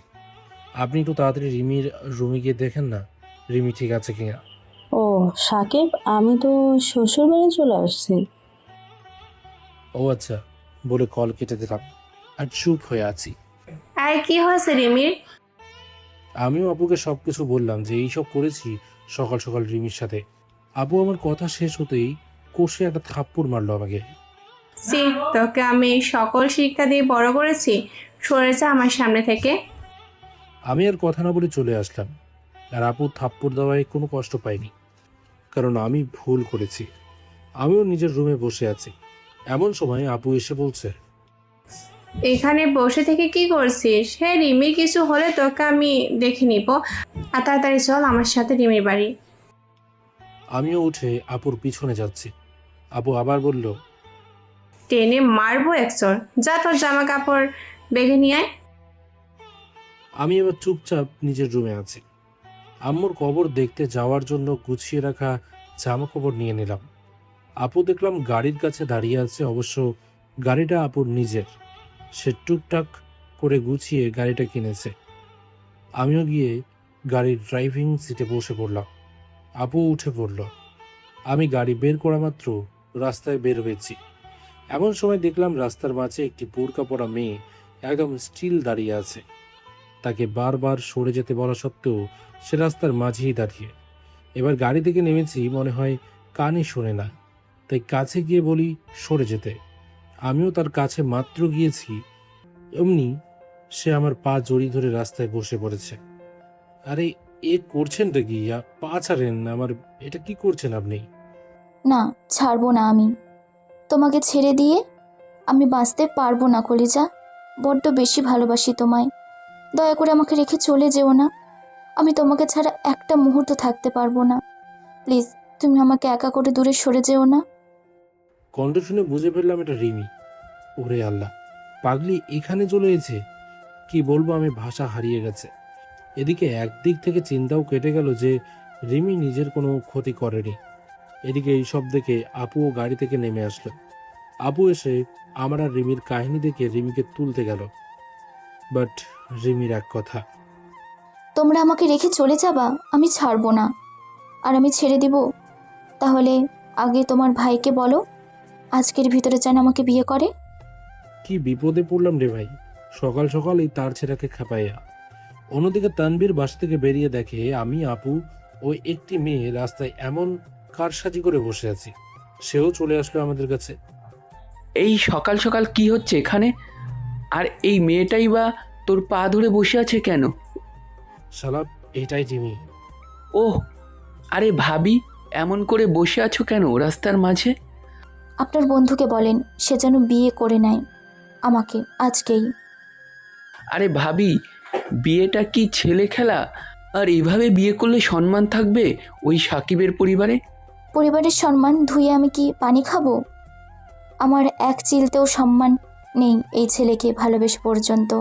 আপনি একটু তাড়াতাড়ি রিমির রুমে গিয়ে দেখেন না রিমি ঠিক আছে কিনা। ও সাকিব, আমি তো শ্বশুর বাড়ি চলে আসছি। ও আচ্ছা, বলে কল কেটে দিলাম আর চুপ হয়ে আছি। আর কি হয়েছে রিমির? আমিও আপুকে সবকিছু বললাম যে এইসব করেছি সকাল সকাল রিমির সাথে। আপু আমার কথা শেষ হতেই কষে একটা থাপ্পড় মারলো আমাকে। সি, তোকে আমি সকল শিক্ষা দিয়ে বড় করেছি, সরে যা আমার সামনে থেকে। আমি আর কথা না বলে চলে আসলাম। আর আপু থাপ্পড় দেওয়ায় কোনো কষ্ট পাইনি, কারণ আমি ভুল করেছি। আমিও নিজের রুমে বসে আছি। এমন সময় আপু এসে বলছে, এখানে বসে থেকে কি করছিস? হ্যাঁ, রিমির কিছু হলে তোকে আমি দেখে নিব। আর তাড়াতাড়ি চল আমার সাথে রিমির বাড়ি। আমিও উঠে আপুর পিছনে যাচ্ছি। আপু আবার বলল, টেনে মারবো একচর। যা, তোর জামা কাপড় বেগে নিয়ে আয়। আমি এবার চুপচাপ নিজের রুমে আছি। আম্মুর কবর দেখতে যাওয়ার জন্য গুছিয়ে রাখা জামা কাপড় নিয়ে নিলাম। আপু দেখলাম গাড়ির কাছে দাঁড়িয়ে আছে। অবশ্য গাড়িটা আপুর নিজের। সে টুকটাক করে গুছিয়ে গাড়িটা কিনেছে। আমিও গিয়ে গাড়ির ড্রাইভিং সিটে বসে পড়লাম। আপু উঠে পড়ল। আমি গাড়ি বের করা মাত্র রাস্তায় বের হয়েছি। এমন সময় দেখলাম রাস্তার মাঝে একটি বোরকা পরা মেয়ে একদম স্টিল দাঁড়িয়ে আছে। তাকে বারবার সরে যেতে বলা সত্ত্বেও সে রাস্তার মাঝেই দাঁড়িয়ে। এবার গাড়ি থেকে নেমেছি, মনে হয় কানই শোনে না, তাই কাছে গিয়ে বলি সরে যেতে। আমিও তার কাছে মাত্র গিয়েছি, এমনি সে আমার পা জড়িয়ে ধরে রাস্তায় বসে পড়েছে। আরে এ করছেনটা কি? পা ছাড়েন আমার। এটা কি করছেন আপনি? না, ছাড়বো না আমি। তোমাকে ছেড়ে দিয়ে আমি বাঁচতে পারবো না কলিজা। বড্ড বেশি ভালোবাসি তোমায়। দয়া করে আমাকে রেখে চলে যেও না। আমি তোমাকে ছাড়া একটা মুহূর্ত থাকতে পারবো না। প্লিজ, তুমি আমাকে একা করে দূরে সরে যেও না। কণ্ঠ শুনে বুঝে ফেললাম এটা রিমি। ওরে আল্লাহ, পাগলি এখানে চলে এসেছে। কি বলবো, আমি ভাষা হারিয়ে গেছে। এদিকে একদিক থেকে চিন্তাও কেটে গেল যে রিমি নিজের কোনো ক্ষতি করেনি। এদিকে এইসব দেখে আপুও গাড়ি থেকে নেমে আসলো। আপু এসে আমার আর রিমির কাহিনী দেখে রিমিকে তুলতে গেল, বাট রিমির এক কথা, তোমরা আমাকে রেখে চলে যাবা, আমি ছাড়বো না। আর আমি ছেড়ে দিব? তাহলে আগে তোমার ভাইকে বলো আজকের ভিতরে যেন আমাকে বিয়ে করে। কি বিপদে পড়লাম রে ভাই, সকাল সকাল এই তার ছেঁড়াকে খাপাইয়া। অন্যদিকে তানবীর বাসা থেকে বেরিয়ে দেখে আমি, আপু ও একটি মেয়ে রাস্তায় এমন কারসাজি করে বসে আছি। সেও চলে আসলো আমাদের কাছে। এই সকাল সকাল কি হচ্ছে এখানে? আর এই মেয়েটাই বা তোর পা ধরে বসে আছে কেন? শালা এটাই রিমি। ওহ, আরে ভাবি, এমন করে বসে আছো কেন রাস্তার মাঝে? আপনার বন্ধুকে বলেন সে যেন বিয়ে করে নেয় আমাকে আজকেই। আরে ভাবি, বিয়েটা কি ছেলে খেলা? আর এইভাবে বিয়ে করলে সম্মান থাকবে ওই সাকিবের পরিবারে? পরিবারের সম্মান ধুয়ে আমি কি পানি খাবো? আমার এক চিলতেও সম্মান নেই এই ছেলেকে ভালোবেসে পর্যন্ত।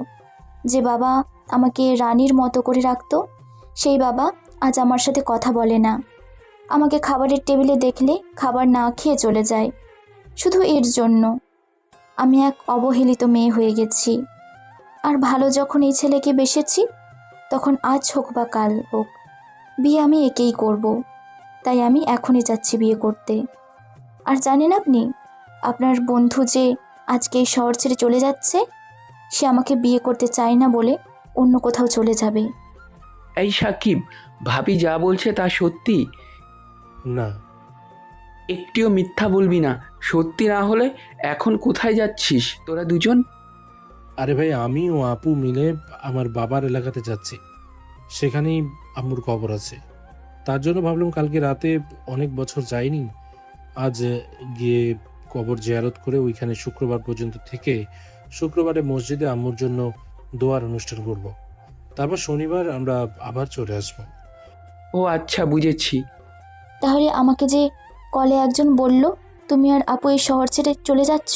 যে বাবা আমাকে রানীর মতো করে রাখতো, সেই বাবা আজ আমার সাথে কথা বলে না। আমাকে খাবারের টেবিলে দেখলে খাবার না খেয়ে চলে যায়। শুধু এর জন্য আমি এক অবহেলিত মেয়ে হয়ে গেছি। আর ভালো যখন এই ছেলেকে বেসেছি, তখন আজ হোক বা কাল হোক বিয়ে আমি একেই করব। তাই আমি এখনই যাচ্ছি বিয়ে করতে। আর জানেন আপনি, আপনার বন্ধু যে আজকে এই শহর ছেড়ে চলে যাচ্ছে, সে আমাকে বিয়ে করতে চায় না বলে অন্য কোথাও চলে যাবে। এই সাকিব, ভাবি যা বলছে তা সত্যি? না, একটিও মিথ্যা বলবি না। সত্যি না হলে এখন কোথায় যাচ্ছিস তোরা দুজন? আরে ভাই, আমি ও আপু মিলে আমার বাবার এলাকাতে যাচ্ছি। সেখানেই আম্মুর কবর আছে। তার জন্য ভাবলাম কালকে রাতে, অনেক বছর যাইনি, আজ গিয়ে কবর জিয়ারত করে ওইখানে শুক্রবার পর্যন্ত থেকে শুক্রবারে মসজিদে আম্মুর জন্য দোয়ার অনুষ্ঠান করব। তারপর শনিবার আমরা আবার চলে আসব। ও আচ্ছা, বুঝেছি। তাহলে আমাকে যে কলে একজন বলল তুমি আর আপু এই শহর ছেড়ে চলে যাচ্ছ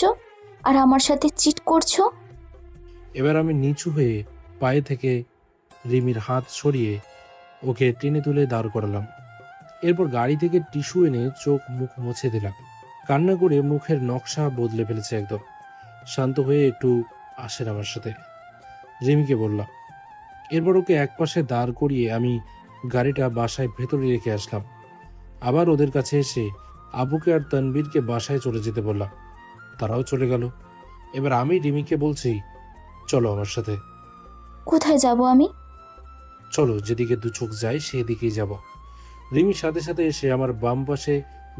আর আমার সাথে চিট করছো। এবার আমি নিচু হয়ে পায়ে থেকে রিমির হাত সরিয়ে ওকে টেনে তুলে দাঁড় করালাম। এরপর গাড়ি থেকে টিস্যু এনে চোখ মুখ মুছে দিলাম। কান্না করে মুখের নকশা বদলে ফেলেছে একদম। শান্ত হয়ে একটু আসেন আমার সাথে, রিমিকে বললাম। এরপর ওকে একপাশে দাঁড় করিয়ে আমি গাড়িটা বাসায় ভেতরে রেখে আসলাম। আবার ওদের কাছে এসে আবুকে আর তানবীরকে বাসায় চলে যেতে বললাম। তারাও চলে গেল। এবার আমি রিমিকে বলছি, চলো আমার সাথে। কোথায় যাব আমি? চলো, যেদিকে দু চোখ যায় সেদিকেই যাব। রিমির সাথে সাথে এসে আমার বাম পাশে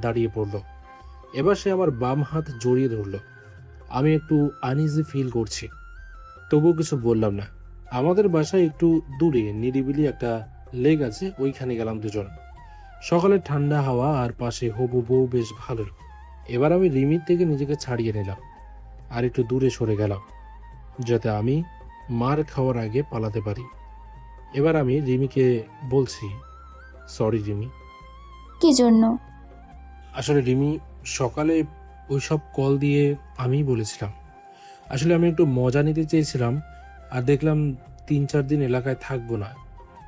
দাঁড়িয়ে পড়লো। এবার সে আমার বাম হাত জড়িয়ে ধরলো। আমি একটু আনইজি ফিল করছি, তবুও কিছু বললাম না। আমাদের বাসায় একটু দূরে নিরিবিলি একটা লেক আছে, ওইখানে গেলাম দুজন। সকালে ঠান্ডা হাওয়া আর পাশে হবু বউ, বেশ ভালো। এবার আমি রিমির থেকে নিজেকে ছাড়িয়ে নিলাম আর একটু দূরে সরে গেলাম, যাতে আমি মার খাওয়ার আগে পালাতে পারি। এবার আমি রিমিকে বলছি, সরি রিমি। কি জন্য? আসলে রিমি, সকালে ওইসব কল দিয়ে আমিই বলেছিলাম। আসলে আমি একটু মজা নিতে চেয়েছিলাম, আর দেখলাম 3-4 দিন এলাকায় থাকবো না।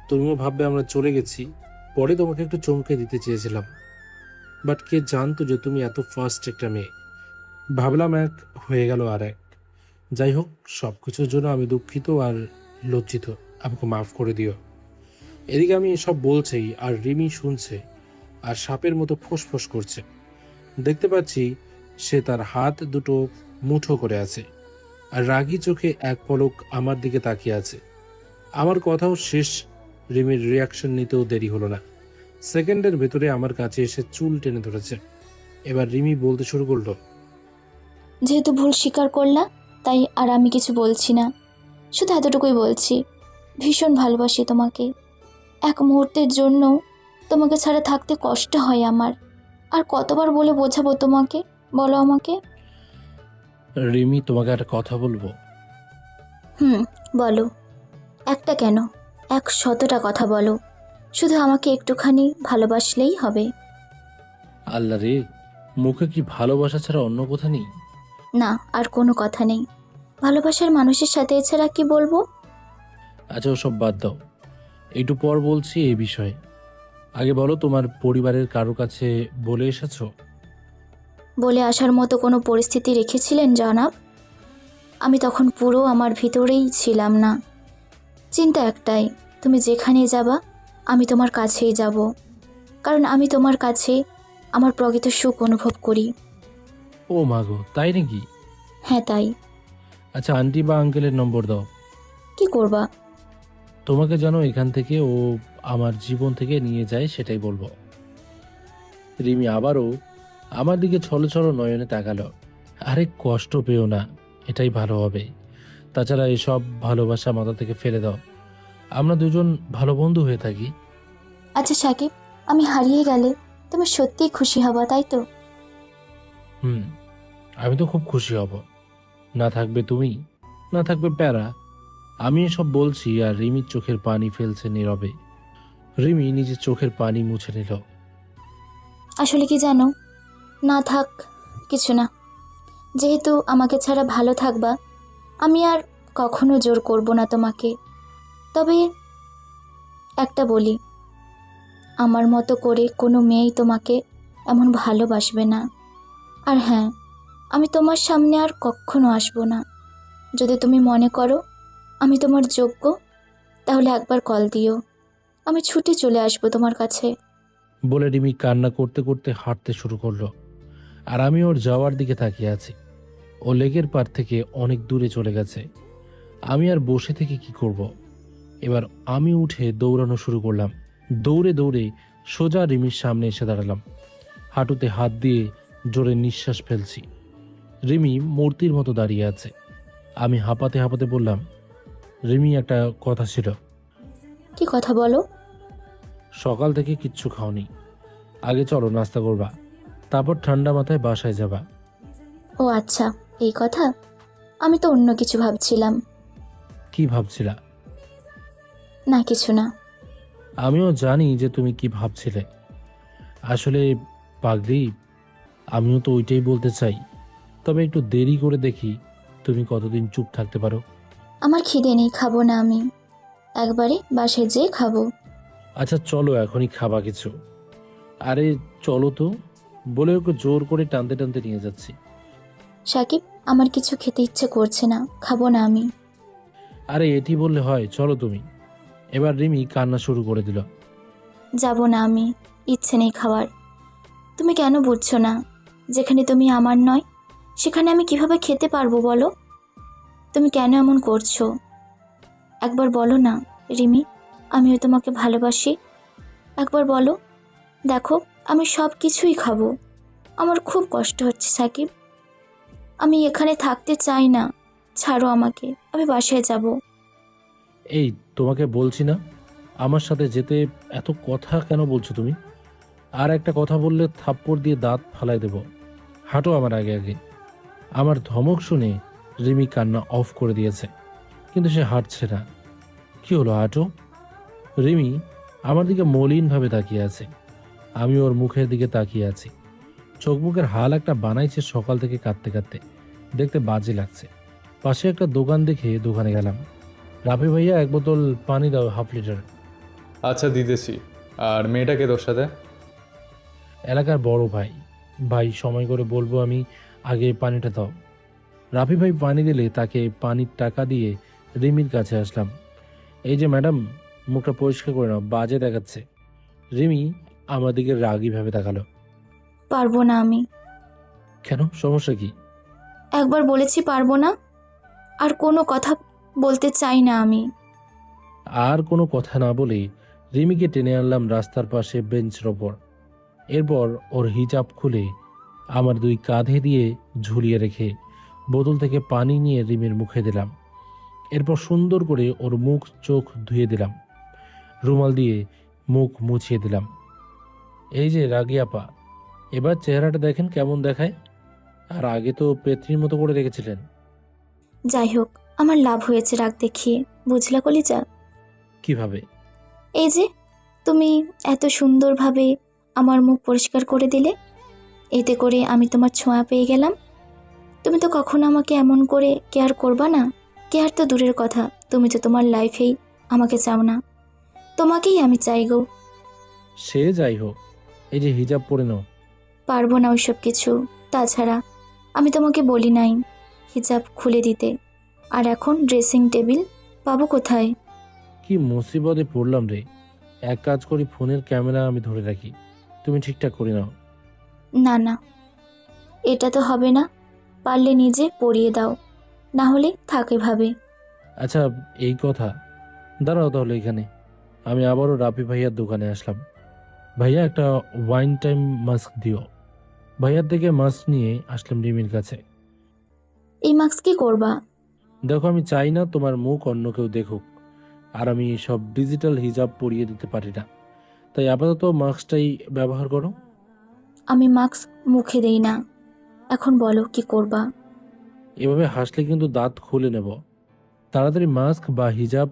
তুমিও ভাববে আমরা চলে গেছি। পরে তোমাকে একটু চমকে দিতে চেয়েছিলাম, বাট কে জানতো যে তুমি এত ফাস্ট একটা মেয়ে। ভাবলাম এক হয়ে গেল আর এক। যাই হোক, সব কিছুর জন্য আমি দুঃখিত আর লজ্জিত। আমাকে মাফ করে দিও। এদিকে আমি এসব বলছি আর রিমি শুনছে আর সাপের মতো ফোঁস করছে। দেখতে পাচ্ছি সে তার হাত দুটো মুঠো করে আছে আর রাগী চোখে এক পলক আমার দিকে তাকিয়ে আছে। আমার কথাও শেষ, রিমির রিয়াকশন নিতেও দেরি হলো না। সেকেন্ডের ভেতরে আমার কাছে এসে চুল টেনে ধরেছে। এবার রিমি বলতে শুরু করলো, যেহেতু ভুল স্বীকার করলা, তাই আর আমি কিছু বলছি না। শুধু এতটুকুই বলছি, ভীষণ ভালোবাসি তোমাকে। এক মুহূর্তের জন্য তোমাকে ছাড়া থাকতে কষ্ট হয় আমার। আর কতবার বলে বোঝাবো তোমাকে, বলো আমাকে। রিমি, তোমাকে একটা কথা বলবো। বলো। একটা কেন, 100টা কথা বলো। শুধু আমাকে একটুখানি ভালোবাসলেই হবে। আল্লাহ রে, মুখে কি ভালোবাসা ছাড়া অন্য কথা নেই? না, আর কোনো কথা নেই। ভালোবাসার মানুষের সাথে এছাড়া কি বলবো? আচ্ছা ওসব বাদ দাও, একটু পর বলছি এই বিষয়ে। আগে বলো, তোমার পরিবারের কারো কাছে বলে এসেছো? বলে আসার মতো কোনো পরিস্থিতি রেখেছিলেন জনাব? আমি তখন পুরো আমার ভিতরেই ছিলাম না। চিন্তা একটাই, তুমি যেখানে যাবা আমি তোমার কাছেই যাব, কারণ আমি তোমার কাছে আমার প্রকৃত সুখ অনুভব করি। ও মাগো, তাই নাকি? হ্যাঁ তাই। আচ্ছা আন্টি বা আঙ্কেলের নম্বর দাও। কি করবা? তোমাকে যেন এখান থেকে ও আমার জীবন থেকে নিয়ে যায় সেটাই বলবো। রিমি আবারও আমার দিকে ছলো ছলো নয়নে তাকালো। আরে কষ্ট পেও না, এটাই ভালো হবে। তাছাড়া এসব ভালোবাসা মাথা থেকে ফেলে দাও, আমরা দুজন ভালো বন্ধু হয়ে থাকি। আচ্ছা সাকিব, আমি হারিয়ে গেলে তুমি সত্যিই খুশি হবা, তাই তো? আমি তো খুব খুশি হব। না থাকবে তুমি, না থাকবে প্যারা। আমি এসব বলছি আর রিমির চোখের পানি ফেলছে নীরবে। রিমি নিজের চোখের পানি মুছে নিল। আসলে কি জানো, না থাক কিছু না, যেহেতু আমাকে ছাড়া ভালো থাকবা, আমি আর কখনো জোর করব না তোমাকে। তবে একটা বলি, আমার মতো করে কোনো মেয়েই তোমাকে এমন ভালোবাসবে না। আর হ্যাঁ, আমি তোমার সামনে আর কখনো আসবো না। যদি তুমি মনে করো আমি তোমার যোগ্য, তাহলে একবার কল দিও, আমি ছুটে চলে আসবো তোমার কাছে। বলে রিমি কান্না করতে করতে হাঁটতে শুরু করলো। আর আমি ওর যাওয়ার দিকে তাকিয়ে আছি। ও লেকের পার থেকে অনেক দূরে চলে গেছে। আমি আর বসে থেকে কি করব? এবার আমি উঠে দৌড়ানো শুরু করলাম। দৌড়ে দৌড়ে সোজা রিমির সামনে এসে দাঁড়ালাম। হাঁটুতে হাত দিয়ে জোরে নিঃশ্বাস ফেলছি। রিমি মূর্তির মতো দাঁড়িয়ে আছে। আমি হাঁপাতে হাঁপাতে বললাম, রিমি একটা কথা ছিল। কি কথা বলো? সকাল থেকে কিচ্ছু খাওনি, আগে চলো নাস্তা করবা, তারপর ঠান্ডা মাথায় বাসায় যাবা। ও আচ্ছা, এই কথা। আমি তো অন্য কিছু ভাবছিলাম। কি ভাবছিলা? না কিছু না। আমিও জানি যে তুমি কি ভাবছিলে। আসলে পাগলি, আমিও তো ওইটাই বলতে চাই। তবে একটু দেরি করে দেখি তুমি কতদিন চুপ থাকতে পারো। আমার খিদে নেই, খাবো না আমি, একবারে বাসায় যেয়ে খাবো। আচ্ছা চলো, এখনই খাবা কিছু। আরে চলো তো, বলে ওকে জোর করে টানতে টানতে নিয়ে যাচ্ছি। সাকিব, আমার কিছু খেতে ইচ্ছে করছে না, খাবো না আমি। আরে এটি বললে হয়, চলো তুমি। এবার রিমি কান্না শুরু করে দিল। যাব না আমি, ইচ্ছে নেই খাওয়ার। তুমি কেন বুঝছো না? যেখানে তুমি আমার নয়, সেখানে আমি কিভাবে খেতে পারবো বলো? তুমি কেন এমন করছো? একবার বলো না রিমি, আমিও তোমাকে ভালোবাসি। একবার বলো। দেখো, আমি সব কিছুই খাবো। আমার খুব কষ্ট হচ্ছে সাকিব, আমি এখানে থাকতে চাই না। ছাড়ো আমাকে, আমি বাসায় যাব। এই তোমাকে বলছি না আমার সাথে যেতে, এত কথা কেন বলছো তুমি? আর একটা কথা বললে থাপ্পড় দিয়ে দাঁত ফালাই দেব। হাঁটো আমার আগে আগে। আমার ধমক শুনে রিমি কান্না অফ করে দিয়েছে, কিন্তু সে হাঁটছে না। কি হলো, হাঁটো। রিমি আমার দিকে মলিনভাবে তাকিয়ে আছে। আমি ওর মুখের দিকে তাকিয়ে আছি। চোখ মুখের হাল একটা বানাইছে সকাল থেকে কাঁদতে কাঁদতে, দেখতে বাজে লাগছে। পাশে একটা দোকান দেখে দোকানে গেলাম। রাফি ভাইয়া, এক বোতল পানি দাও, 1/2 লিটার। আচ্ছা দিতেছি। আর মেয়েটাকে তোর সাথে? এলাকার বড় ভাই। ভাই সময় করে বলবো আমি, আগে পানিটা দাও। রাফি ভাই পানি দিলে তাকে পানির টাকা দিয়ে রিমির কাছে আসলাম। এই যে ম্যাডাম, মুখটা পরিষ্কার করে নাও, বাজে দেখাচ্ছে। রিমি আমার দিকে রাগীভাবে তাকালো। পারবো না আমি। কেন, সমস্যা কি? একবার বলেছি পারবো না, আর কোনো কথা বলতে চাই না আমি। আর কোনো কথা না বলে রিমিকে টেনে আনলাম রাস্তার পাশে বেঞ্চের ওপর। এরপর ওর হিজাব খুলে আমার 2 কাঁধে দিয়ে ঝুলিয়ে রেখে বোতল থেকে পানি নিয়ে রিমির মুখে দিলাম। এরপর সুন্দর করে ওর মুখ চোখ ধুয়ে দিলাম, রুমাল দিয়ে মুখ মুছিয়ে দিলাম। এই যে রাগী আপা, এবার চেহারাটা দেখেন কেমন দেখায়। আর আগে তো পেত্রীর মতো করে রেখেছিলেন। যাই হোক, আমার লাভ হয়েছে রাগ দেখিয়ে, বুঝলা কলিজা? কিভাবে? এই যে তুমি এত সুন্দরভাবে আমার মুখ পরিষ্কার করে দিলে, এতে করে আমি তোমার ছোঁয়া পেয়ে গেলাম। তুমি তো কখনো আমাকে এমন করে কেয়ার করবা না। কেয়ার তো দূরের কথা, তুমি তো তোমার লাইফেই আমাকে চাও না। তোমাকেই আমি চাই গো। সে যাই হোক, এই যে হিজাব পরে নাও। পারবো না ওইসব কিছু। তাছাড়া আমি তোমাকে বলি নাই হিজাব খুলে দিতে। আর এখন ড্রেসিং টেবিল পাবো কোথায়? কি মুসিবতে পড়লাম রে। এক কাজ করি, ফোনের ক্যামেরা আমি ধরে রাখি, তুমি ঠিকঠাক করে নাও। না না, এটা তো হবে না। পারলে নিজে পরিয়ে দাও, না হলে থাকে ভাবে। আচ্ছা, এই কথা। দাঁড়াও তাহলে এখানে। আমি আবারও রাফি ভাইয়ার দোকানে আসলাম। ভাইয়া, একটা ওয়াইন টাইম মাস্ক দিও। ভাইয়ার থেকে মাস্ক নিয়ে আসলাম রিমির কাছে। এই মাস্ক কি করবা? দেখো, আমি চাই না তোমার মুখ অন্য কেউ দেখুক, আর আমি সব ডিজিটাল হিজাব পরিয়ে দিতে পারি না, তাই আপাতত মাস্কটাই ব্যবহার করো। আমি মাস্ক মুখে দেই না। এখন বলো কি করবা? এভাবে হাসলে কিন্তু দাঁত খুলে নেব। তাড়াতাড়ি মাস্ক বা হিজাব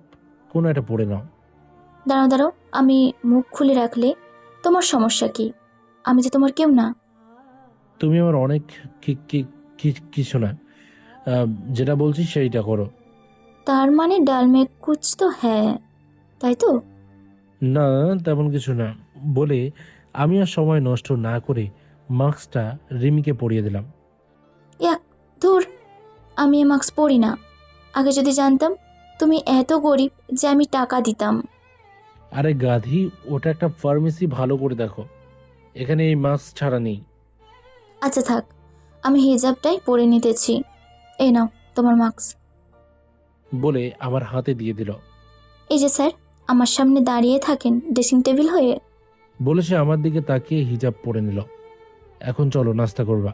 কোনো একটা পরে নাও। দাঁড়াও দাঁড়াও, আমি মুখ খুলে রাখলে তোমার সমস্যা কি? আমি যে তোমার কেউ না। তুমি আমার অনেক কিছু না, যেটা বলছি সেইটা করো। তার মানে ডাল মে কুছ তো হ্যাঁ, তাই তো? না, তেমন কিছু না বলে আমি আর সময় নষ্ট না করে মাস্কটা রিমিকে পরিয়ে দিলাম। এক ধুর, আমি এ মাস্ক পরি না। আগে যদি জানতাম তুমি এত গরিব যে আমি টাকা দিতাম। আরে গাধি, ওটা একটা ফার্মেসি, ভালো করে দেখো, এখানে এই মাস্ক ছাড়া নেই। আচ্ছা থাক, আমি হিজাবটাই পরে নিতেছি। এই নাও তোমার মাস্ক। বলে আমার হাতে দিয়ে দিল। এই যে স্যার, আমার সামনে দাঁড়িয়ে থাকেন ড্রেসিং টেবিল হয়ে। বলে সে আমার দিকে তাকিয়ে হিজাব পরে নিল। এখন চলো, নাস্তা করবা।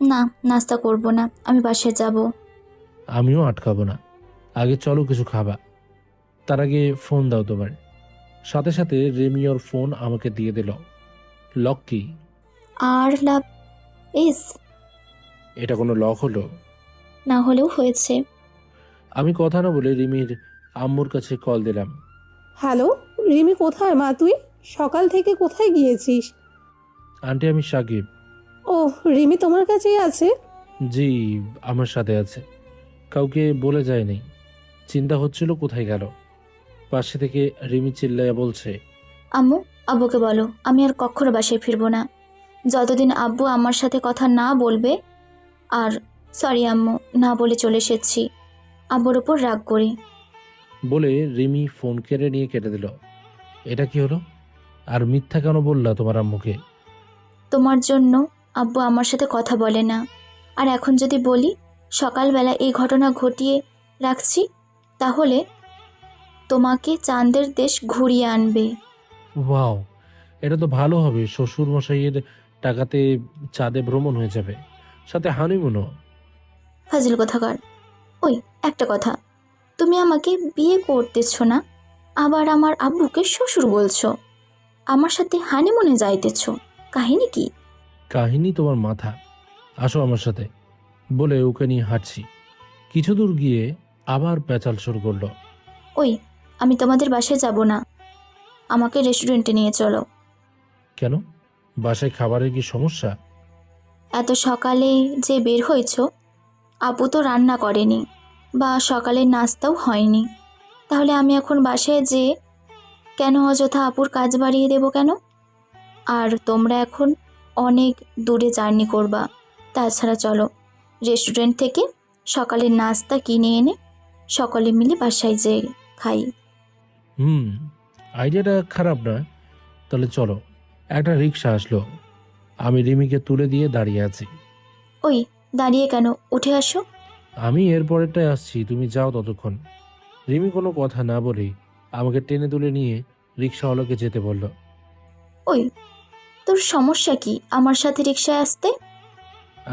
না, নাস্তা করব না, আমি বাসায় যাব। আমিও আটকাবো না, আগে চলো কিছু খাবা। তার আগে ফোন দাও তোমার। সাথে সাথে রেমি ওর ফোন আমাকে দিয়ে দিল। লক কি? আর লাভ এস। এটা কোনো লক হলো? না হলেও হয়েছে। আমি কথা না বলে রিমির আম্মুর কাছে কল দিলাম। হ্যালো, রিমি কোথায় মা? তুই সকাল থেকে কোথায় গিয়েছিস? আন্টি, আমি সাকিব। ও, রিমি তোমার কাছেই আছে? জি, আমার সাথে আছে, কাউকে বলে যায়নি। চিন্তা হচ্ছিল কোথায় গেল। পাশে থেকে রিমি চিল্লাইয়া বলছে, আম্মু, আব্বুকে বলো আমি আর কখনো বাসায় ফিরবো না, যতদিন আব্বু আমার সাথে কথা না বলবে। আর সরি আম্মু, না বলে চলে এসেছি আব্বুর ওপর রাগ করে। বলে রিমি ফোন কেড়ে নিয়ে কেটে দিল। এটা কি হলো? আর মিথ্যা কেন বললা তোমার আম্মুকে? তোমার জন্য আব্বু আমার সাথে কথা বলে না। আর এখন যদি বলি সকালবেলা এই ঘটনা ঘটিয়ে রাখছি, তাহলে তোমাকে চাঁদের দেশ ঘুরিয়ে আনবে। ওয়াও, এটা তো ভালো হবে। শ্বশুর মশাইয়ের টাকাতে চাঁদে ভ্রমণ হয়ে যাবে, সাথে হানিমুনও। ফাজিল কোথাকার। ওই একটা কথা, তুমি আমাকে বিয়ে করতেছ না, আবার আমার আব্বুকে শ্বশুর বলছো, আমার সাথে হানিমুনে যাইতেছ, কাহিনী কি? কাহিনী তোমার মাথা। আসো আমার সাথে, বলে ওকে নিয়ে হাঁটছি। কিছু দূর গিয়ে আবার পেঁচাল শুরু করলো। ওই, আমি তোমাদের বাসায় যাব না, আমাকে রেস্টুরেন্টে নিয়ে চলো। কেন? বাসায় খাবারের কি সমস্যা? এত সকালে যে বের হয়েছ, আপু তো রান্না করেনি বা সকালের নাস্তাও হয়নি, তাহলে আমি এখন বাসায় যে কেন অযথা আপুর কাজ বাড়িয়ে দেব কেন? আর তোমরা এখন অনেক দূরে জার্নি করবা। তাছাড়া চলো, রেস্টুরেন্ট থেকে সকালের নাস্তা কিনে এনে সকলে মিলে বাসায় যেয়ে খাই। আইডিয়াটা খারাপ না। তাহলে চলো। একটা রিক্সা আসলো, আমি রিমিকে তুলে দিয়ে দাঁড়িয়ে আছি। ওই, দাঁড়িয়ে কেন? উঠে আসো। আমি এরপরেরটায় আসছি, তুমি যাও ততক্ষণ। রিমি কোনো কথা না বলেই আমাকে টেনে তুলে নিয়ে রিক্সাওয়ালাকে যেতে বলল। ওই, তোর সমস্যা কি আমার সাথে রিক্সায় আসতে?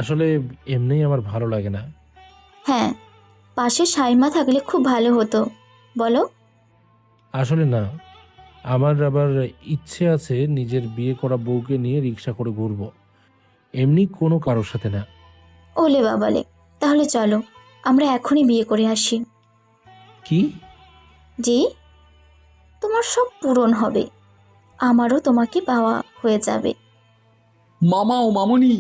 আসলে এমনিই আমার ভালো লাগে না। হ্যাঁ, পাশে সাইমা থাকলে খুব ভালো হতো। বলো। আসলে না, আমার আবার ইচ্ছে আছে নিজের বিয়ে করা বউকে নিয়ে রিক্সা করে ঘুরবো, এমনি কোনো কারোর সাথে না। ওলে বাবালে, তাহলে চলো, আমরা এখনই বিয়ে করে আসি। কি? জি, তোমার সব পূরণ হবে, আমারও তোমাকে পাওয়া হয়ে যাবে। মামা ও মামনি,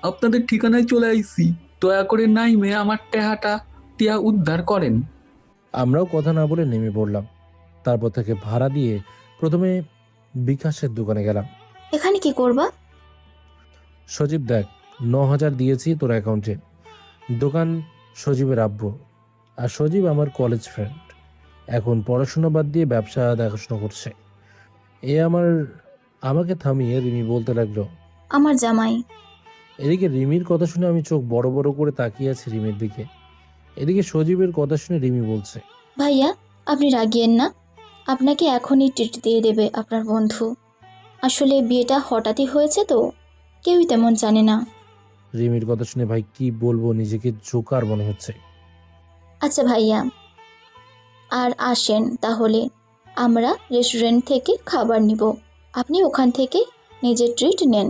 আপনাদের ঠিকানায় চলে আইছি, দয়া করে নাইমে আমার টেহাটা টিয়া উদ্ধার করেন। আমরাও কথা না বলে নেমে পড়লাম। তারপর থেকে ভাড়া দিয়ে প্রথমে বিকাশের দোকানে গেলাম। এখানে কি করবা? সজীব দেখ, 9,000 দিয়েছি তোর অ্যাকাউন্টে। দোকান সজীবের আব্বু, আর সজীব আমার কলেজ ফ্রেন্ড। এখন পড়াশোনা বাদ দিয়ে ব্যবসা দেখাশোনা করছে। আমাকে থামিয়ে রিমি বলতে লাগলো, আমার জামাই। এদিকে রিমির কথা শুনে আমি চোখ বড় বড় করে তাকিয়ে আছি রিমির দিকে। এদিকে সজীবের কথা শুনে রিমি বলছে, ভাইয়া, আপনি রাগিয়েন না, আপনাকে এখনই ট্রিট দিয়ে দেবে আপনার বন্ধু। আসলে বিয়েটা হঠাৎই হয়েছে তো, কেউই তেমন জানে না। রিমির কথা শুনে ভাই কি বলবো, নিজেকে জোকার মনে হচ্ছে। আচ্ছা ভাইয়া, আর আসেন তাহলে, আমরা রেস্টুরেন্ট থেকে খাবার নিব, আপনি ওখান থেকে নিজের ট্রিট নেন।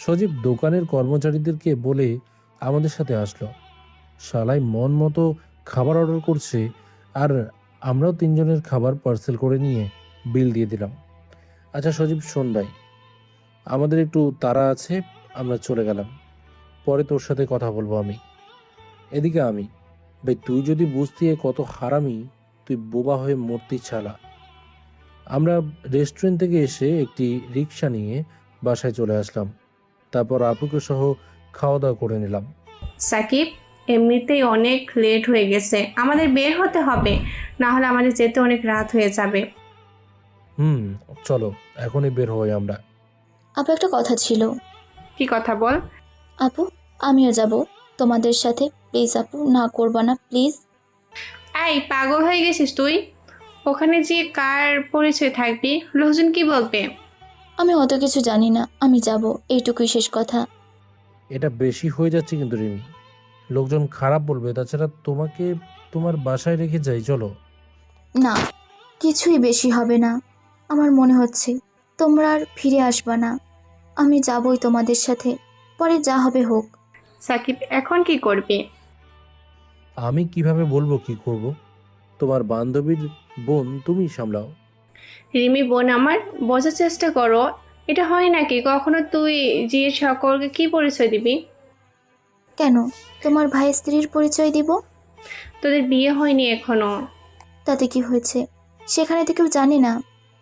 সজীব দোকানের কর্মচারীদেরকে বলে আমাদের সাথে আসলো। শালাই মন মতো খাবার অর্ডার করছে, আর আমরাও 3 জনের খাবার পার্সেল করে নিয়ে বিল দিয়ে দিলাম। আচ্ছা সজীব শোন ভাই, আমাদের একটু তাড়া আছে, আমরা চলে গেলাম, পরে তোর সাথে কথা বলবো আমি। এদিকে আমি, ভাই তুই যদি বুঝতি এ কত হারামি, তুই বোবা হয়ে মরতি ছালা। আমরা রেস্টুরেন্ট থেকে এসে একটি রিক্সা নিয়ে বাসায় চলে আসলাম। তারপর আপুকে সহ খাওয়া দাওয়া করে নিলাম। সাকিব, এমনিতেই অনেক লেট হয়ে গেছে, আমাদের বের হতে হবে, না হলে আমাদের যেতে অনেক রাত হয়ে যাবে। চলো এখনই বের হই আমরা। আপু, একটা কথা ছিল। কি কথা বল। আপু, আমিও যাব তোমাদের সাথে, প্লিজ আপু, না করবা না প্লিজ। এই পাগল হয়ে গেছিস তুই? ওখানে যে কার পরিচয় থাকবি, লোকজন কি বলবে? আমি অত কিছু জানি না, আমি যাব, এইটুকুই শেষ কথা। এটা বেশি হয়ে যাচ্ছে কিন্তু রিমি, লোকজন খারাপ বলবে। তাছাড়া তোমাকে তোমার বাসায় রেখে যাই, চলো। না, কিছুই বেশি হবে না, আমার মনে হচ্ছে তোমরা আর ফিরে আসবা না। আমি যাবই তোমাদের সাথে, পরে যা হবে হোক। সাকিব, এখন কি করবি? আমি কিভাবে বলবো কি করব? তোমার বান্ধবীর বোন তুমি সামলাও। রিমি বোন আমার, বোঝার চেষ্টা করো, এটা হয় নাকি কখনো? তুই যে সকলকে কি পরিচয় দিবি? কেন, তোমার ভাই স্ত্রীর পরিচয় দিব? তোদের বিয়ে হয়নি এখনো। তাতে কি হয়েছে, সেখানে তো কেউ জানে না,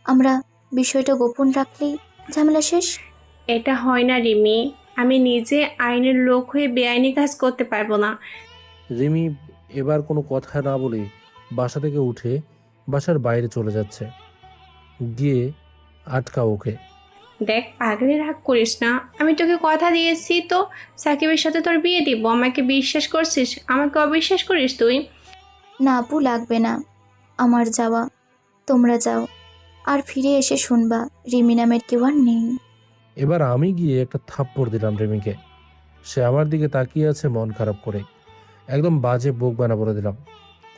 আমরা বিষয়টা গোপন রাখলেই ঝামেলা শেষ। এটা হয় না রিমি, আমি নিজে আইনের লোক হয়ে বেআইনি কাজ করতে পারবো না। রিমি এবার কোনো কথা না বলে বাসা থেকে উঠে বাসার বাইরে চলে যাচ্ছে। গিয়ে আটকা ওকে। দেখ, পাগলে রাগ করিস না, আমি তোকে কথা দিয়েছি তো সাকিবের সাথে তোর বিয়ে দিব। আমাকে বিশ্বাস করছিস, আমাকে অবিশ্বাস করিস তুই? না আপু, লাগবে না আমার যাওয়া, তোমরা যাও, আর ফিরে এসে শুনবা রিমি নামের কেউ আর নেই। এবার আমি গিয়ে একটা থাপ্পড় দিলাম রিমিকে। সে আমার দিকে তাকিয়ে আছে মন খারাপ করে। একদম বাজে বোক বানা বলে দিলাম,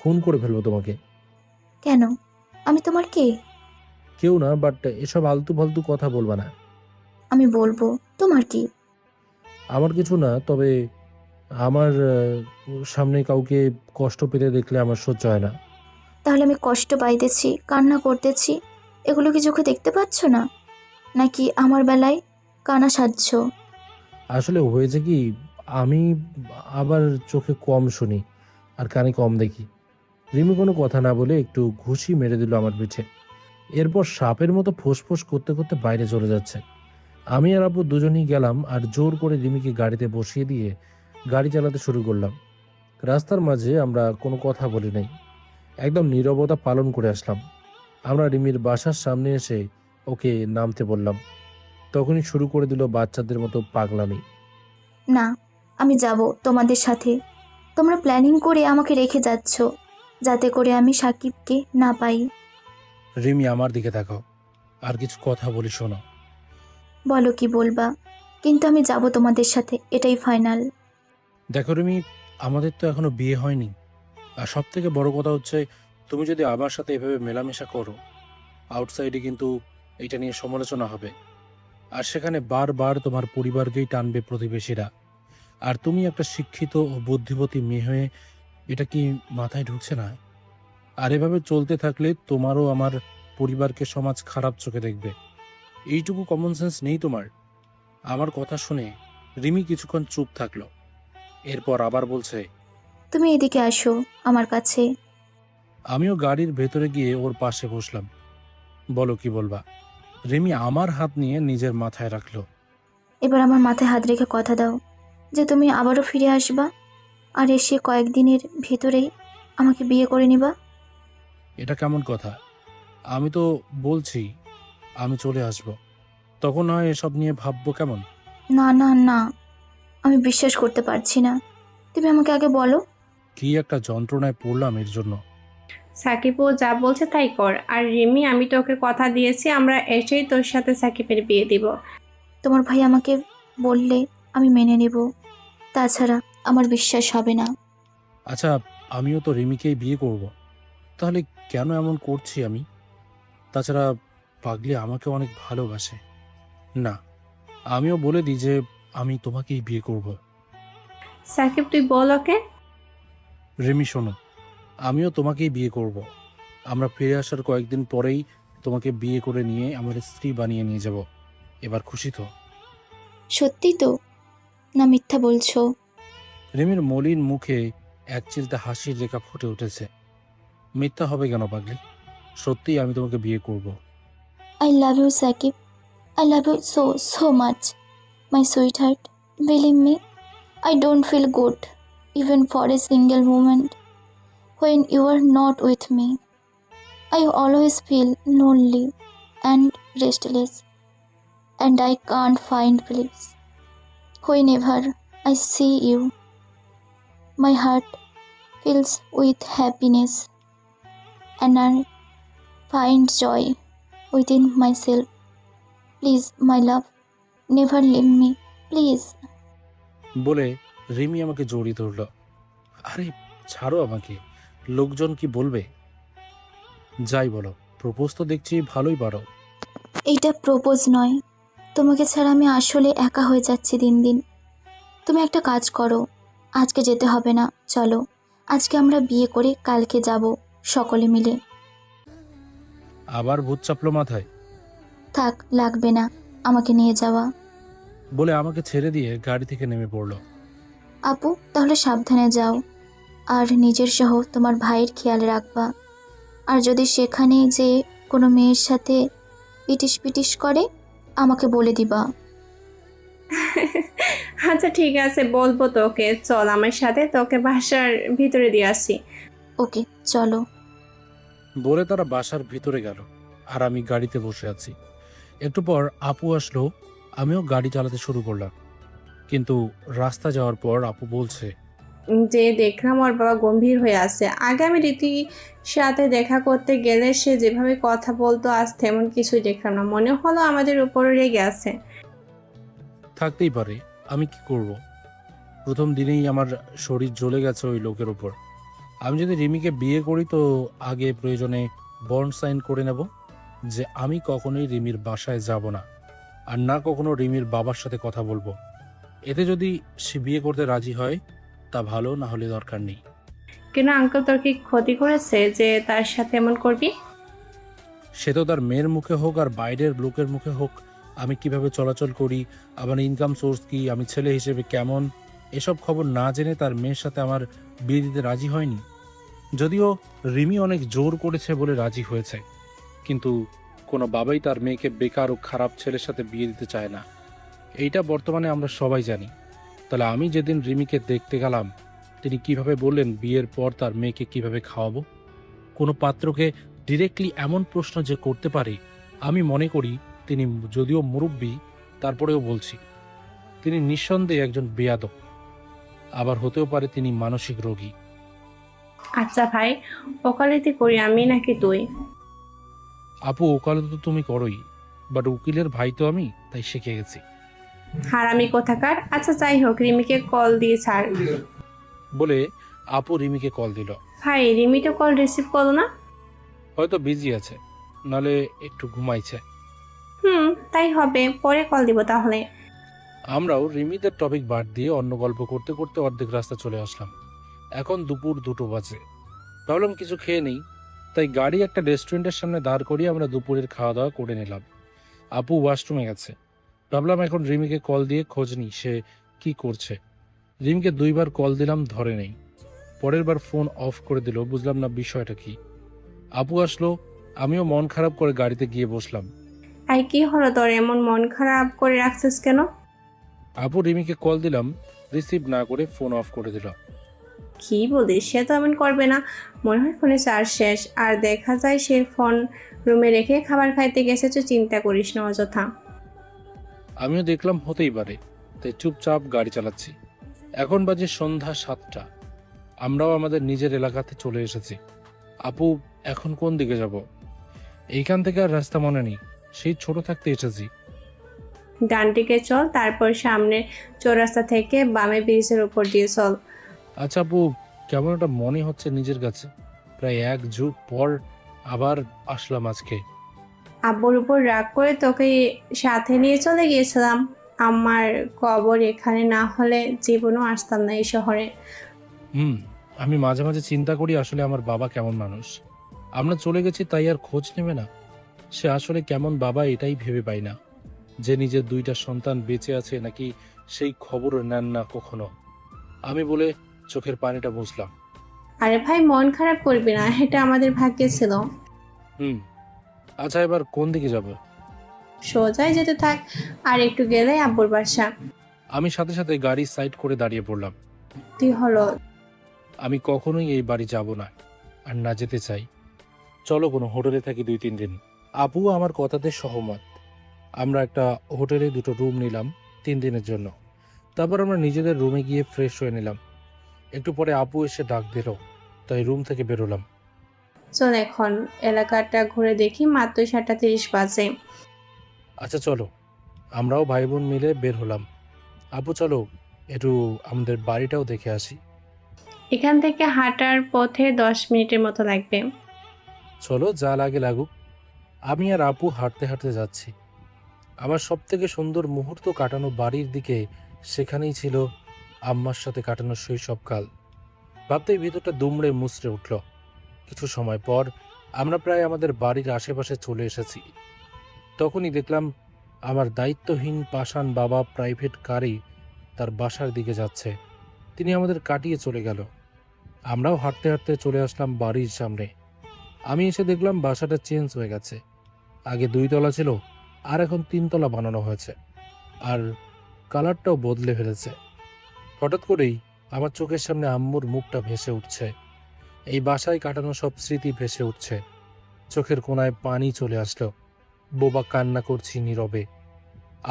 খুন করে ফেলবো তোমাকে। কেন, আমি তোমার কে? কেউ না, বাট এসব আলতু ফালতু কথা বলবা না। আমি বলবো তোমার কি? আমার কিছু না, তবে আমার সামনে কাউকে কষ্ট পেতে দেখলে আমার সহ্য হয় না। তাহলে আমি কষ্ট পাইতেছি, কান্না করতেছি, এগুলো কি চোখে দেখতে পাচ্ছ না, নাকি আমার বেলায় কানা সাজছ? আসলে হয়েছে কি, আমি আবার চোখে কম শুনি আর কানে কম দেখি। রিমি কোনো কথা না বলে একটু ঘুষি মেরে দিল আমার পিঠে। এরপর সাপের মতো ফোঁস করতে করতে বাইরে চলে যাচ্ছে। আমি আর আপু দুজনেই গেলাম আর জোর করে রিমিকে গাড়িতে বসিয়ে দিয়ে গাড়ি চালাতে শুরু করলাম। রাস্তার মাঝে আমরা কোনো কথা বলি নাই, একদম নীরবতা পালন করে আসলাম। আমরা রিমির বাসার সামনে এসে ওকে নামতে বললাম, তখনই শুরু করে দিল বাচ্চাদের মতো পাগলামি। না, আমি যাব তোমাদের সাথে, তোমরা প্ল্যানিং করে আমাকে রেখে যাচ্ছ যাতে করে আমি সাকিবকে না পাই। রিমি আমার দিকে তাকাও, আর কিছু কথা বলি শোনো। বলো কি বলবা, কিন্তু আমি যাব তোমাদের সাথে, এটাই ফাইনাল। দেখো রিমি, আমাদের তো এখনো বিয়ে হয়নি, আর সব থেকে বড় কথা হচ্ছে তুমি যদি আমার সাথে এভাবে মেলামেশা করো, আউটসাইডে কিন্তু এটা নিয়ে সমালোচনা হবে, আর সেখানে বারবার তোমার পরিবারকেই টানবে প্রতিবেশীরা। আর তুমি একটা শিক্ষিত ও বুদ্ধিমতী মেয়ে হয়ে এটা কি মাথায় ঢুকছে না? আর এভাবে চলতে থাকলে তোমারও আমার পরিবারকে সমাজ খারাপ চোখে দেখবে। এইটুকু কমন সেন্স নেই তোমার? আমার কথা শুনে রিমি কিছুক্ষণ চুপ থাকলো, এরপর আবার বলছে, তুমি এদিকে আসো আমার কাছে। আমিও গাড়ির ভেতরে গিয়ে ওর পাশে বসলাম। বলো কি বলবা? রিমি আমার হাত নিয়ে নিজের মাথায় রাখলো। এবার আমার মাথায় হাত রেখে কথা দাও যে তুমি আবারও ফিরে আসবা, আর এসে কয়েকদিনের ভিতরেই আমাকে বিয়ে করে নিবা। এটা কেমন কথা? আমি তো বলছি আমি চলে আসব, তখন হয় এসব নিয়ে ভাববো কেমন? না না না, আমি বিশ্বাস করতে পারছি না। তুমি আমাকে আগে বলো। কি একটা যন্ত্রণায় পড়লাম এর জন্য। সাকিবও যা বলছে তাই কর। আর রিমি, আমি তোকে কথা দিয়েছি আমরা এসেই তোর সাথে সাকিবের বিয়ে দিব। তোমার ভাই আমাকে বললে আমি মেনে নেব, তাছাড়া আমার বিশ্বাস হবে না। আচ্ছা, আমিও তো রিমিকেই বিয়ে করব, তাহলে কেন এমন করছি আমি? তাছাড়া পাগলি আমাকে অনেক ভালোবাসে। না, আমিও বলে দিই যে আমি তোমাকেই বিয়ে করব। সাকিব, তুই বল ওকে। রিমি শোনো, আমিও তোমাকেই বিয়ে করব। আমরা ফিরে আসার কয়েকদিন পরেই তোমাকে বিয়ে করে নিয়ে আমার স্ত্রী বানিয়ে নিয়ে যাব। এবার খুশি তো? সত্যি তো, না মিথ্যা বলছো? রিমির মলিন মুখে একচিলতে হাসির রেখা ফুটে উঠেছে। মিথ্যা হবে কেন পাগলি? সত্যিই আমি তোমাকে বিয়ে করব। I love you Sakib, I love you so so much my sweetheart. Believe me, I don't feel good even for a single moment when you are not with me. I always feel lonely and restless, and I can't find peace. Whenever I see you, my heart fills with happiness, and I find joy within myself. Please, my love, never leave me, please. বলে রিমি আমাকে জড়িয়ে ধরল। আরে ছাড়ো আমাকে, লোকজন কি বলবে? যাই বলো, প্রপোজ তো দেখছি ভালোই পারো। এইটা প্রপোজ নয়, তোমাকে ছাড়া আমি আসলে একা হয়ে যাচ্ছি দিন দিন। তুমি একটা কাজ করো, আজকে যেতে হবে না, চলো আজকে আমরা বিয়ে করে কালকে যাব সকলে মিলে। আবার ভূত চাপলো মাথায়। থাক, লাগবে না আমাকে নিয়ে যাওয়া। বলে আমাকে ছেড়ে দিয়ে গাড়ি থেকে নেমে পড়লো। আপু, তাহলে সাবধানে যাও, আর নিজের সহ তোমার ভাইয়ের খেয়াল রাখবা। আর যদি সেখানে যে কোনো মেয়ের সাথে পিটিস পিটিস করে আমাকে বলে দিবা। আচ্ছা ঠিক আছে, বলবো তোকে। চল আমার সাথে, তোকে বাসার ভিতরে দিয়ে আসি। ওকে, চলো। বলে তারা বাসার ভিতরে গেল, আর আমি গাড়িতে বসে আছি। একটু পর আপু আসলো, আমিও গাড়ি চালাতে শুরু করলাম। কিন্তু রাস্তা যাওয়ার পর আপু বলছে, যে দেখলাম ওর বাবা গম্ভীর হয়ে আছে। আগে আমি রীতির সাথে দেখা করতে গেলে সে যেভাবে কথা বলতো, আজ তেমন কিছুই দেখলাম না। মনে হলো আমাদের উপরে রেগে আছে। থাকতেই পারে, আমি কি করব? প্রথম দিনেই আমার শরীর জ্বলে গেছে ওই লোকের ওপর। আমি যদি রিমিকে বিয়ে করি তো আগে প্রয়োজনে বন্ড সাইন করে নেব যে আমি কখনোই রিমির বাসায় যাব না, আর না কখনো রিমির বাবার সাথে কথা বলবো। এতে যদি সে বিয়ে করতে রাজি হয় তা ভালো, না হলে দরকার নেই। কেন আঙ্কেল, তোর কি ক্ষতি করেছে যে তার সাথে এমন করবি? সে তো তার মেয়ের মুখে হোক আর বাইরের লোকের মুখে হোক আমি কিভাবে চলাচল করি, আমার ইনকাম সোর্স কি, আমি ছেলে হিসেবে কেমন, এসব খবর না জেনে তার মেয়ের সাথে আমার বিয়ে দিতে রাজি হয়নি। যদিও রিমি অনেক জোর করেছে বলে রাজি হয়েছে, কিন্তু কোনো বাবাই তার মেয়েকে বেকার ও খারাপ ছেলের সাথে বিয়ে দিতে চায় না। এইটা বর্তমানে আমরা সবাই জানি। তাহলে আমি যেদিন রিমিকে দেখতে গেলাম, তিনি কিভাবে বললেন বিয়ের পর তার মেয়েকে কিভাবে খাওয়াবো। কোনো পাত্রকে ডিরেক্টলি এমন প্রশ্ন যে করতে পারে, আমি মনে করি তিনি যদিও মুরব্বী, তারপরেও বলছি তিনি নিঃসন্দেহে একজন বেয়াদব। আবার হতেও পারে তিনি মানসিক রোগী। আচ্ছা ভাই, ওকালতি করি আমি নাকি তুই? আপু, ওকালতি তো তুমি করোই, বাট উকিলের ভাই তো আমি, তাই শিখে গেছি। হারামি কোথাকার। আচ্ছা যাই হোক, রিমিকে কল দিয়ে ছাড়। বলে আপু রিমিকে কল দিল। ভাই, রিমি তো কল রিসিভ করলো না। হয়তো বিজি আছে, নালে একটু ঘুমাইছে। তাই হবে, পরে কল দিব তাহলে। আমরাও রিমিদের টপিক বাদ দিয়ে অন্য গল্প করতে করতে অর্ধেক রাস্তা চলে আসলাম। এখন দুপুর 2টো বাজে। ভাবলাম কিছু খেয়ে নেই, তাই গাড়ি একটা রেস্টুরেন্টের সামনে দাঁড় করিয়ে আমরা দুপুরের খাওয়া দাওয়া করে নিলাম। আপু ওয়াশরুমে গেছে। ভাবলাম এখন রিমিকে কল দিয়ে খোঁজ নিই সে কি করছে। রিমিকে 2বার কল দিলাম, ধরে নেই। পরের বার ফোন অফ করে দিল, বুঝলাম না বিষয়টা কি। আপু আসলো, আমিও মন খারাপ করে গাড়িতে গিয়ে বসলাম। আর কি হলো তোর, এমন মন খারাপ করে রাখছিস কেন? আপু রিমিকে কল দিলাম, রিসিভ না করে ফোন অফ করে দিল। কি বলিস, সে তো এমন করবে না। মনে হয় ফোনে চার্জ শেষ, আর দেখা যায় সে ফোন রুমে রেখে খাবার খাইতে গেছে। তো চিন্তা করিস না অযথা। আমিও দেখলাম হতেই পারে, তাই চুপচাপ গাড়ি চালাচ্ছি। এখন বাজে সন্ধ্যা 7টা। আমরাও আমাদের নিজের এলাকাতে চলে এসেছি। আপু এখন কোন দিকে যাব? এইখান থেকে আর রাস্তা মনে নেই, সেই ছোট থাকতে এসেছি। ডান দিকে চল, তারপর সামনে চৌরাস্তা থেকে বামে ব্রিজের উপর দিয়ে চল। আচ্ছা আপু, কেমন একটা মনে হচ্ছে নিজের কাছে। প্রায় 1 যুগ পর আবার আসলাম আজকে। আব্বুর উপর রাগ করে তোকে সাথে নিয়ে চলে গিয়েছিলাম। আমার কবর এখানে না হলে জীবনও আসতাম না এই শহরে। আমি মাঝে মাঝে চিন্তা করি আসলে আমার বাবা কেমন মানুষ। আমরা চলে গেছি তাই আর খোঁজ নেবে না? সে আসলে কেমন বাবা এটাই ভেবে পাই না, যে নিজের 2টা সন্তান বেঁচে আছে নাকি সেই খবরও নেন না কখনো। আমি বলে চোখের পানিটা মুছলাম। আরে ভাই, মন খারাপ করবি না, এটা আমাদের ভাগ্যে ছিল। আচ্ছা এবার কোন দিকে যাব? সোজাই যেতে থাক, আর একটু গেলে আব্বুর বাসা। আমি সাথে সাথে গাড়ি সাইড করে দাঁড়িয়ে পড়লাম। তুই হলো আমি কখনোই এই বাড়ি যাব না, আর না যেতে চাই। চলো কোনো হোটেলে থাকি 2-3 দিন। আপু আমার কথাতে সহমত। আমরা একটা হোটেলে 2টো রুম নিলাম 3 দিনের জন্য। তারপর আমরা নিজেদের রুমে গিয়ে ফ্রেশ হয়ে নিলাম। একটু পরে আপু এসে ডাক দিল, তাই রুম থেকে বেরোলাম। চল এখন এলাকাটা ঘুরে দেখি, মাত্র 7:30 বাজে। আচ্ছা চলো। আমরাও ভাই বোন মিলে বের হলাম। আপু চলো একটু আমাদের বাড়িটাও দেখে আসি। এখান থেকে হাঁটার পথে 10 মিনিটের মতো লাগবে। চলো, যা লাগে লাগুক। আমি আর আপু হাঁটতে হাঁটতে যাচ্ছি। আমার সব থেকে সুন্দর মুহূর্ত কাটানো বাড়ির দিকে, সেখানেই ছিল আম্মার সাথে কাটানো শৈশবকাল। ভাবতেই ভিতরটা দুমড়ে মুচড়ে উঠল। কিছু সময় পর আমরা প্রায় আমাদের বাড়ির আশেপাশে চলে এসেছি। তখনই দেখলাম আমার দায়িত্বহীন পাষাণ বাবা প্রাইভেট কারে তার বাসার দিকে যাচ্ছে। তিনি আমাদের কাটিয়ে চলে গেল। আমরাও হাঁটতে হাঁটতে চলে আসলাম বাড়ির সামনে। আমি এসে দেখলাম বাসাটা চেঞ্জ হয়ে গেছে। আগে 2 তলা ছিল, আর এখন 3 তলা বানানো হয়েছে, আর কালারটাও বদলে ফেলেছে। হঠাৎ করেই আমার চোখের সামনে আম্মুর মুখটা ভেসে উঠছে। এই বাসায় কাটানো সব স্মৃতি ভেসে উঠছে। চোখের কোণায় পানি চলে আসলো। বোবা কান্না করছি নীরবে।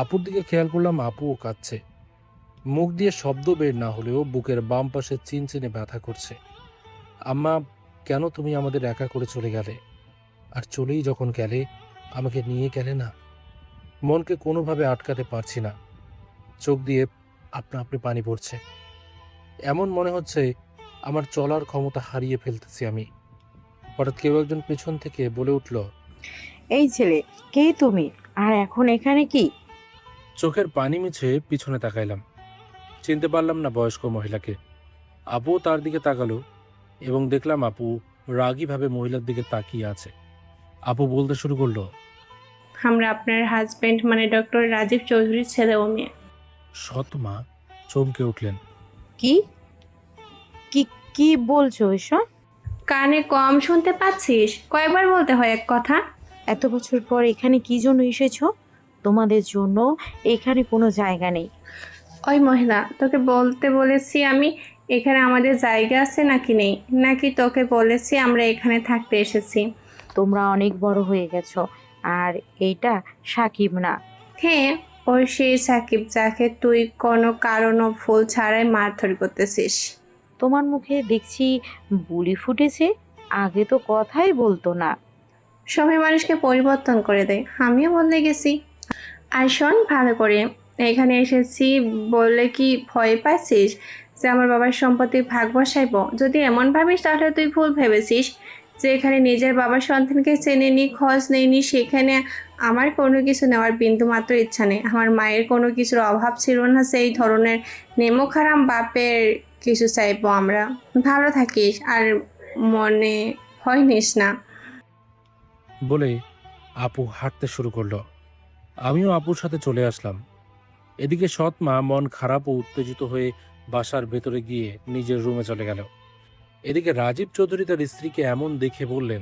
আপুর দিকে খেয়াল করলাম, আপুও কাঁদছে। মুখ দিয়ে শব্দ বের না হলেও বুকের বাম পাশে চিনচিনে ব্যথা করছে। আম্মা, কেন তুমি আমাদের একা করে চলে গেলে? আর চলেই যখন গেলে, আমাকে নিয়ে গেলে না। মনকে কোনোভাবে আটকাতে পারছি না। চোখ দিয়ে আপনা আপনি পানি পড়ছে। এমন মনে হচ্ছে আমার চলার ক্ষমতা হারিয়ে ফেলতেছি আমি। হঠাৎ কেউ একজন পেছন থেকে বলে উঠল, এই ছেলে, কে তুমি? আর এখন এখানে কি? চোখের পানি মুছে পিছনে তাকাইলাম। চিনতে পারলাম না বয়স্ক মহিলাকে। আপু তার দিকে তাকালো এবং দেখলাম আপু রাগীভাবে মহিলার দিকে তাকিয়ে আছে। আপু বলতে শুরু করলো, আমরা আপনার হাজবেন্ড মানে ডক্টর রাজীব চৌধুরীর ছেলে ও মেয়ে। সৎ মা চমকে উঠলেন। কি কি কি বলছো এসব? কানে কম শুনতে পাচ্ছিস? কয়েকবার বলতে হয় এক কথা? এত বছর পর এখানে কি জন্য এসেছো? তোমাদের জন্য এখানে কোনো জায়গা নেই। ওই মহিলা, তোকে বলতে বলেছি আমি এখানে আমাদের জায়গা আছে নাকি নেই, নাকি তোকে বলেছি আমরা এখানে থাকতে এসেছি? তোমরা অনেক বড় হয়ে গেছো, আর এইটা সাকিব না। হ্যাঁ, ওই সেই সাকিব যাকে তুই কোনো কারণ ও ফুল ছাড়াই মারধর করতেছিস। তোমার মুখে দেখছি বুলি ফুটেছে, আগে তো কথাই বলতো না। সবাই মানুষকে পরিবর্তন করে দেয়, আমিও বদলে গেছি। আর শোন ভালো করে, এখানে এসেছি বলে কি ভয় পাচ্ছিস যে আমার বাবার সম্পত্তি ভাগ বসাইব? যদি এমন ভাবিস তাহলে তুই ভুল ভেবেছিস। যেখানে নিজের বাবার সন্তানকে চেনেনি, খোঁজ নেয়নি, সেখানে আমার কোনো কিছু নেওয়ার বিন্দুমাত্র ইচ্ছা নেই। আমার মায়ের কোনো কিছুর অভাব ছিল না, সেই ধরনের নেমোখারাম বাপের কিছু চাইবো আমরা। ভালো থাকিস আর মনে হয় নিস না। বলে আপু হাঁটতে শুরু করলো। আমিও আপুর সাথে চলে আসলাম। এদিকে সৎ মা মন খারাপ ও উত্তেজিত হয়ে বাসার ভেতরে গিয়ে নিজের রুমে চলে গেল। এদিকে রাজীব চৌধুরী তার স্ত্রীকে এমন দেখে বললেন,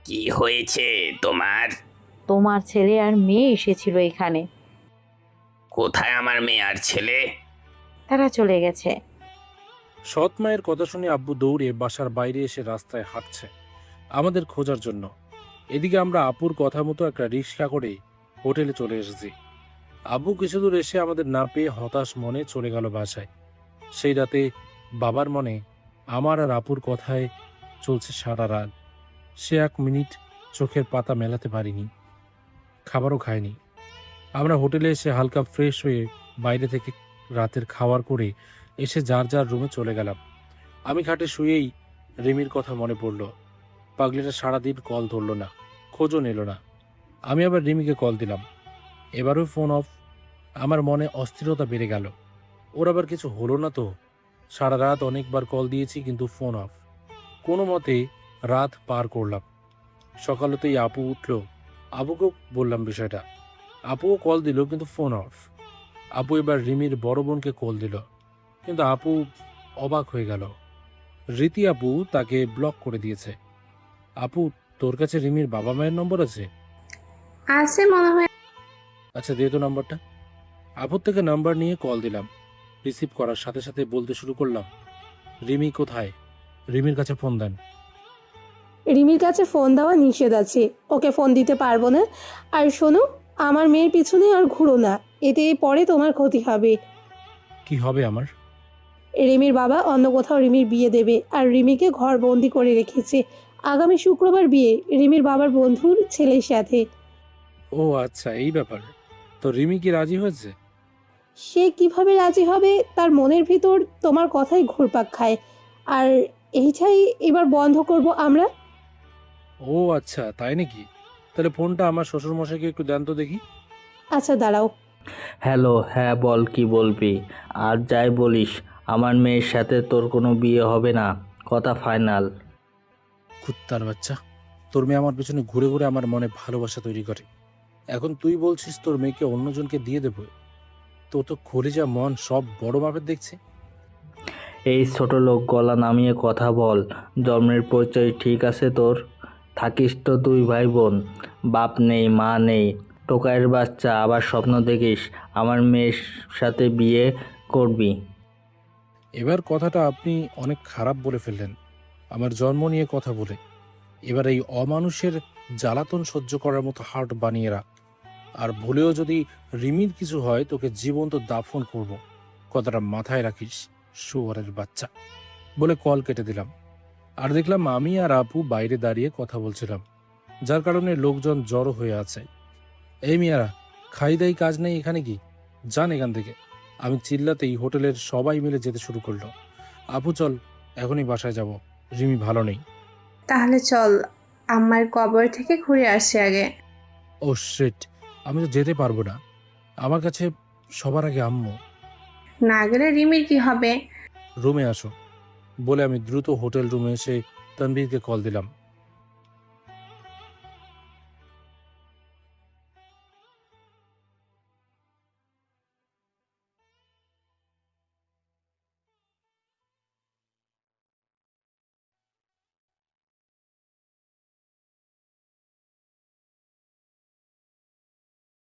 কি হয়েছে তোমার? তোমার ছেলে আর মেয়ে এসেছিল এখানে। কোথায় আমার মেয়ে আর ছেলে? তারা চলে গেছে। সৎ মায়ের কথা শুনে আব্বু দৌড়ে বাসার বাইরে এসে রাস্তায় হাঁটছে আমাদের খোঁজার জন্য। এদিকে আমরা আপুর কথা মতো একটা রিক্সা করে হোটেলে চলে এসেছি। আব্বু কিছু দূর এসে আমাদের না পেয়ে হতাশ মনে চলে গেল বাসায়। সেই রাতে বাবার মনে আমার আর আপুর কথায় চলছে সারা রাত। সে 1 মিনিট চোখের পাতা মেলাতে পারিনি, খাবারও খায়নি। আমরা হোটেলে এসে হালকা ফ্রেশ হয়ে বাইরে থেকে রাতের খাবার করে এসে যার যার রুমে চলে গেলাম। আমি খাটে শুয়েই রিমির কথা মনে পড়ল। পাগলিটা সারাদিন কল ধরল না, খোঁজও নিল না। আমি আবার রিমিকে কল দিলাম, এবারও ফোন অফ। আমার মনে অস্থিরতা বেড়ে গেল। ওর আবার কিছু হলো না তো? সারা রাত অনেকবার কল দিয়েছি কিন্তু ফোন অফ। কোনো মতে রাত পার করলাম। সকালতেই আপু উঠল, আপুকেও বললাম বিষয়টা। আপুও কল দিল কিন্তু ফোন অফ। আপু এবার রিমির বড় বোনকে কল দিল, কিন্তু আপু অবাক হয়ে গেল। রীতি আপু তাকে ব্লক করে দিয়েছে। আপু, তোর কাছে রিমির বাবা মায়ের নম্বর আছে? আছে মনে হয়। আচ্ছা, দে তো নাম্বারটা। আপুর থেকে নাম্বার নিয়ে কল দিলাম। রিসিভ করার সাথে সাথে বলতে শুরু করলাম, রিমি কোথায়? রিমির কাছে ফোন দেন। রিমির কাছে ফোন দেওয়া নিষেধ আছে, ওকে ফোন দিতে পারবো না। আর শোনো, আমার মেয়ের পিছনে আর ঘুরো না, এতে পরে তোমার ক্ষতি হবে। কি হবে আমার? রিমির বাবা অন্য কোথাও রিমির বিয়ে দেবে, আর রিমিকে ঘর বন্দি করে রেখেছে। আগামী শুক্রবার বিয়ে রিমির বাবার বন্ধুর ছেলের সাথে। ও আচ্ছা, এই ব্যাপার। তো রিমি কি রাজি হয়েছে? সে কিভাবে রাজি হবে? তার মনের ভিতর তোমার কথাই ঘুরপাক খায়। আর এইটাই এবার বন্ধ করব আমরা। ও আচ্ছা, তাই নাকি? তাহলে ফোনটা আমার শ্বশুরমশাইকে একটু দেন তো দেখি। আচ্ছা দাঁড়াও। হ্যালো, হ্যাঁ বল, কি বলবি? আর যাই বলিস, আমার মেয়ের সাথে তোর কোনো বিয়ে হবে না, কথা ফাইনাল। কুত্তার বাচ্চা, তোর মেয়ে আমার পেছনে ঘুরে ঘুরে আমার মনে ভালোবাসা তৈরি করে। এখন তুই বলছিস তোর মেয়েকে অন্যজনকে দিয়ে দেবো? তোর তো খলিজা মন সব বড় মাপের দেখছে। এই ছোট লোক, গলা নামিয়ে কথা বল। জন্মের পরিচয় ঠিক আছে তোর? থাকিস তো 2 ভাই বোন, বাপ নেই মা নেই, টোকাইয়ের বাচ্চা। আবার স্বপ্ন দেখিস আমার মেয়ের সাথে বিয়ে করবি। এবার কথাটা আপনি অনেক খারাপ বলে ফেললেন আমার জন্ম নিয়ে কথা বলে। এবার এই অমানুষের জ্বালাতন সহ্য করার মতো হার্ট বানিয়ে রাখ। আর ভুলেও যদি রিমির কিছু হয় তোকে জীবন্ত দাফন করব, কথাটা মাথায় রাখিস, শুয়োরের বাচ্চা। বলে কল কেটে দিলাম। আর দেখলাম আমি আর আপু বাইরে দাঁড়িয়ে কথা বলছিলাম, যার কারণে লোকজন জড়ো হয়ে আছে। এই মিয়ারা, খাই দাই কাজ নেই এখানে কি? যান এখান থেকে। আমি চিল্লাতেই হোটেলের সবাই মিলে যেতে শুরু করলো। আপু চল, এখনই বাসায় যাব, রিমি ভালো নেই। তাহলে চল, আমার কবর থেকে ঘুরে আসি আগে। ও শিট, আমি তো যেতে পারবো না। আমার কাছে সবার আগে আম্মু। না গেলে রিমির কি হবে? রুমে আসো বলে আমি দ্রুত হোটেল রুমে এসে তানভীরকে কল দিলাম।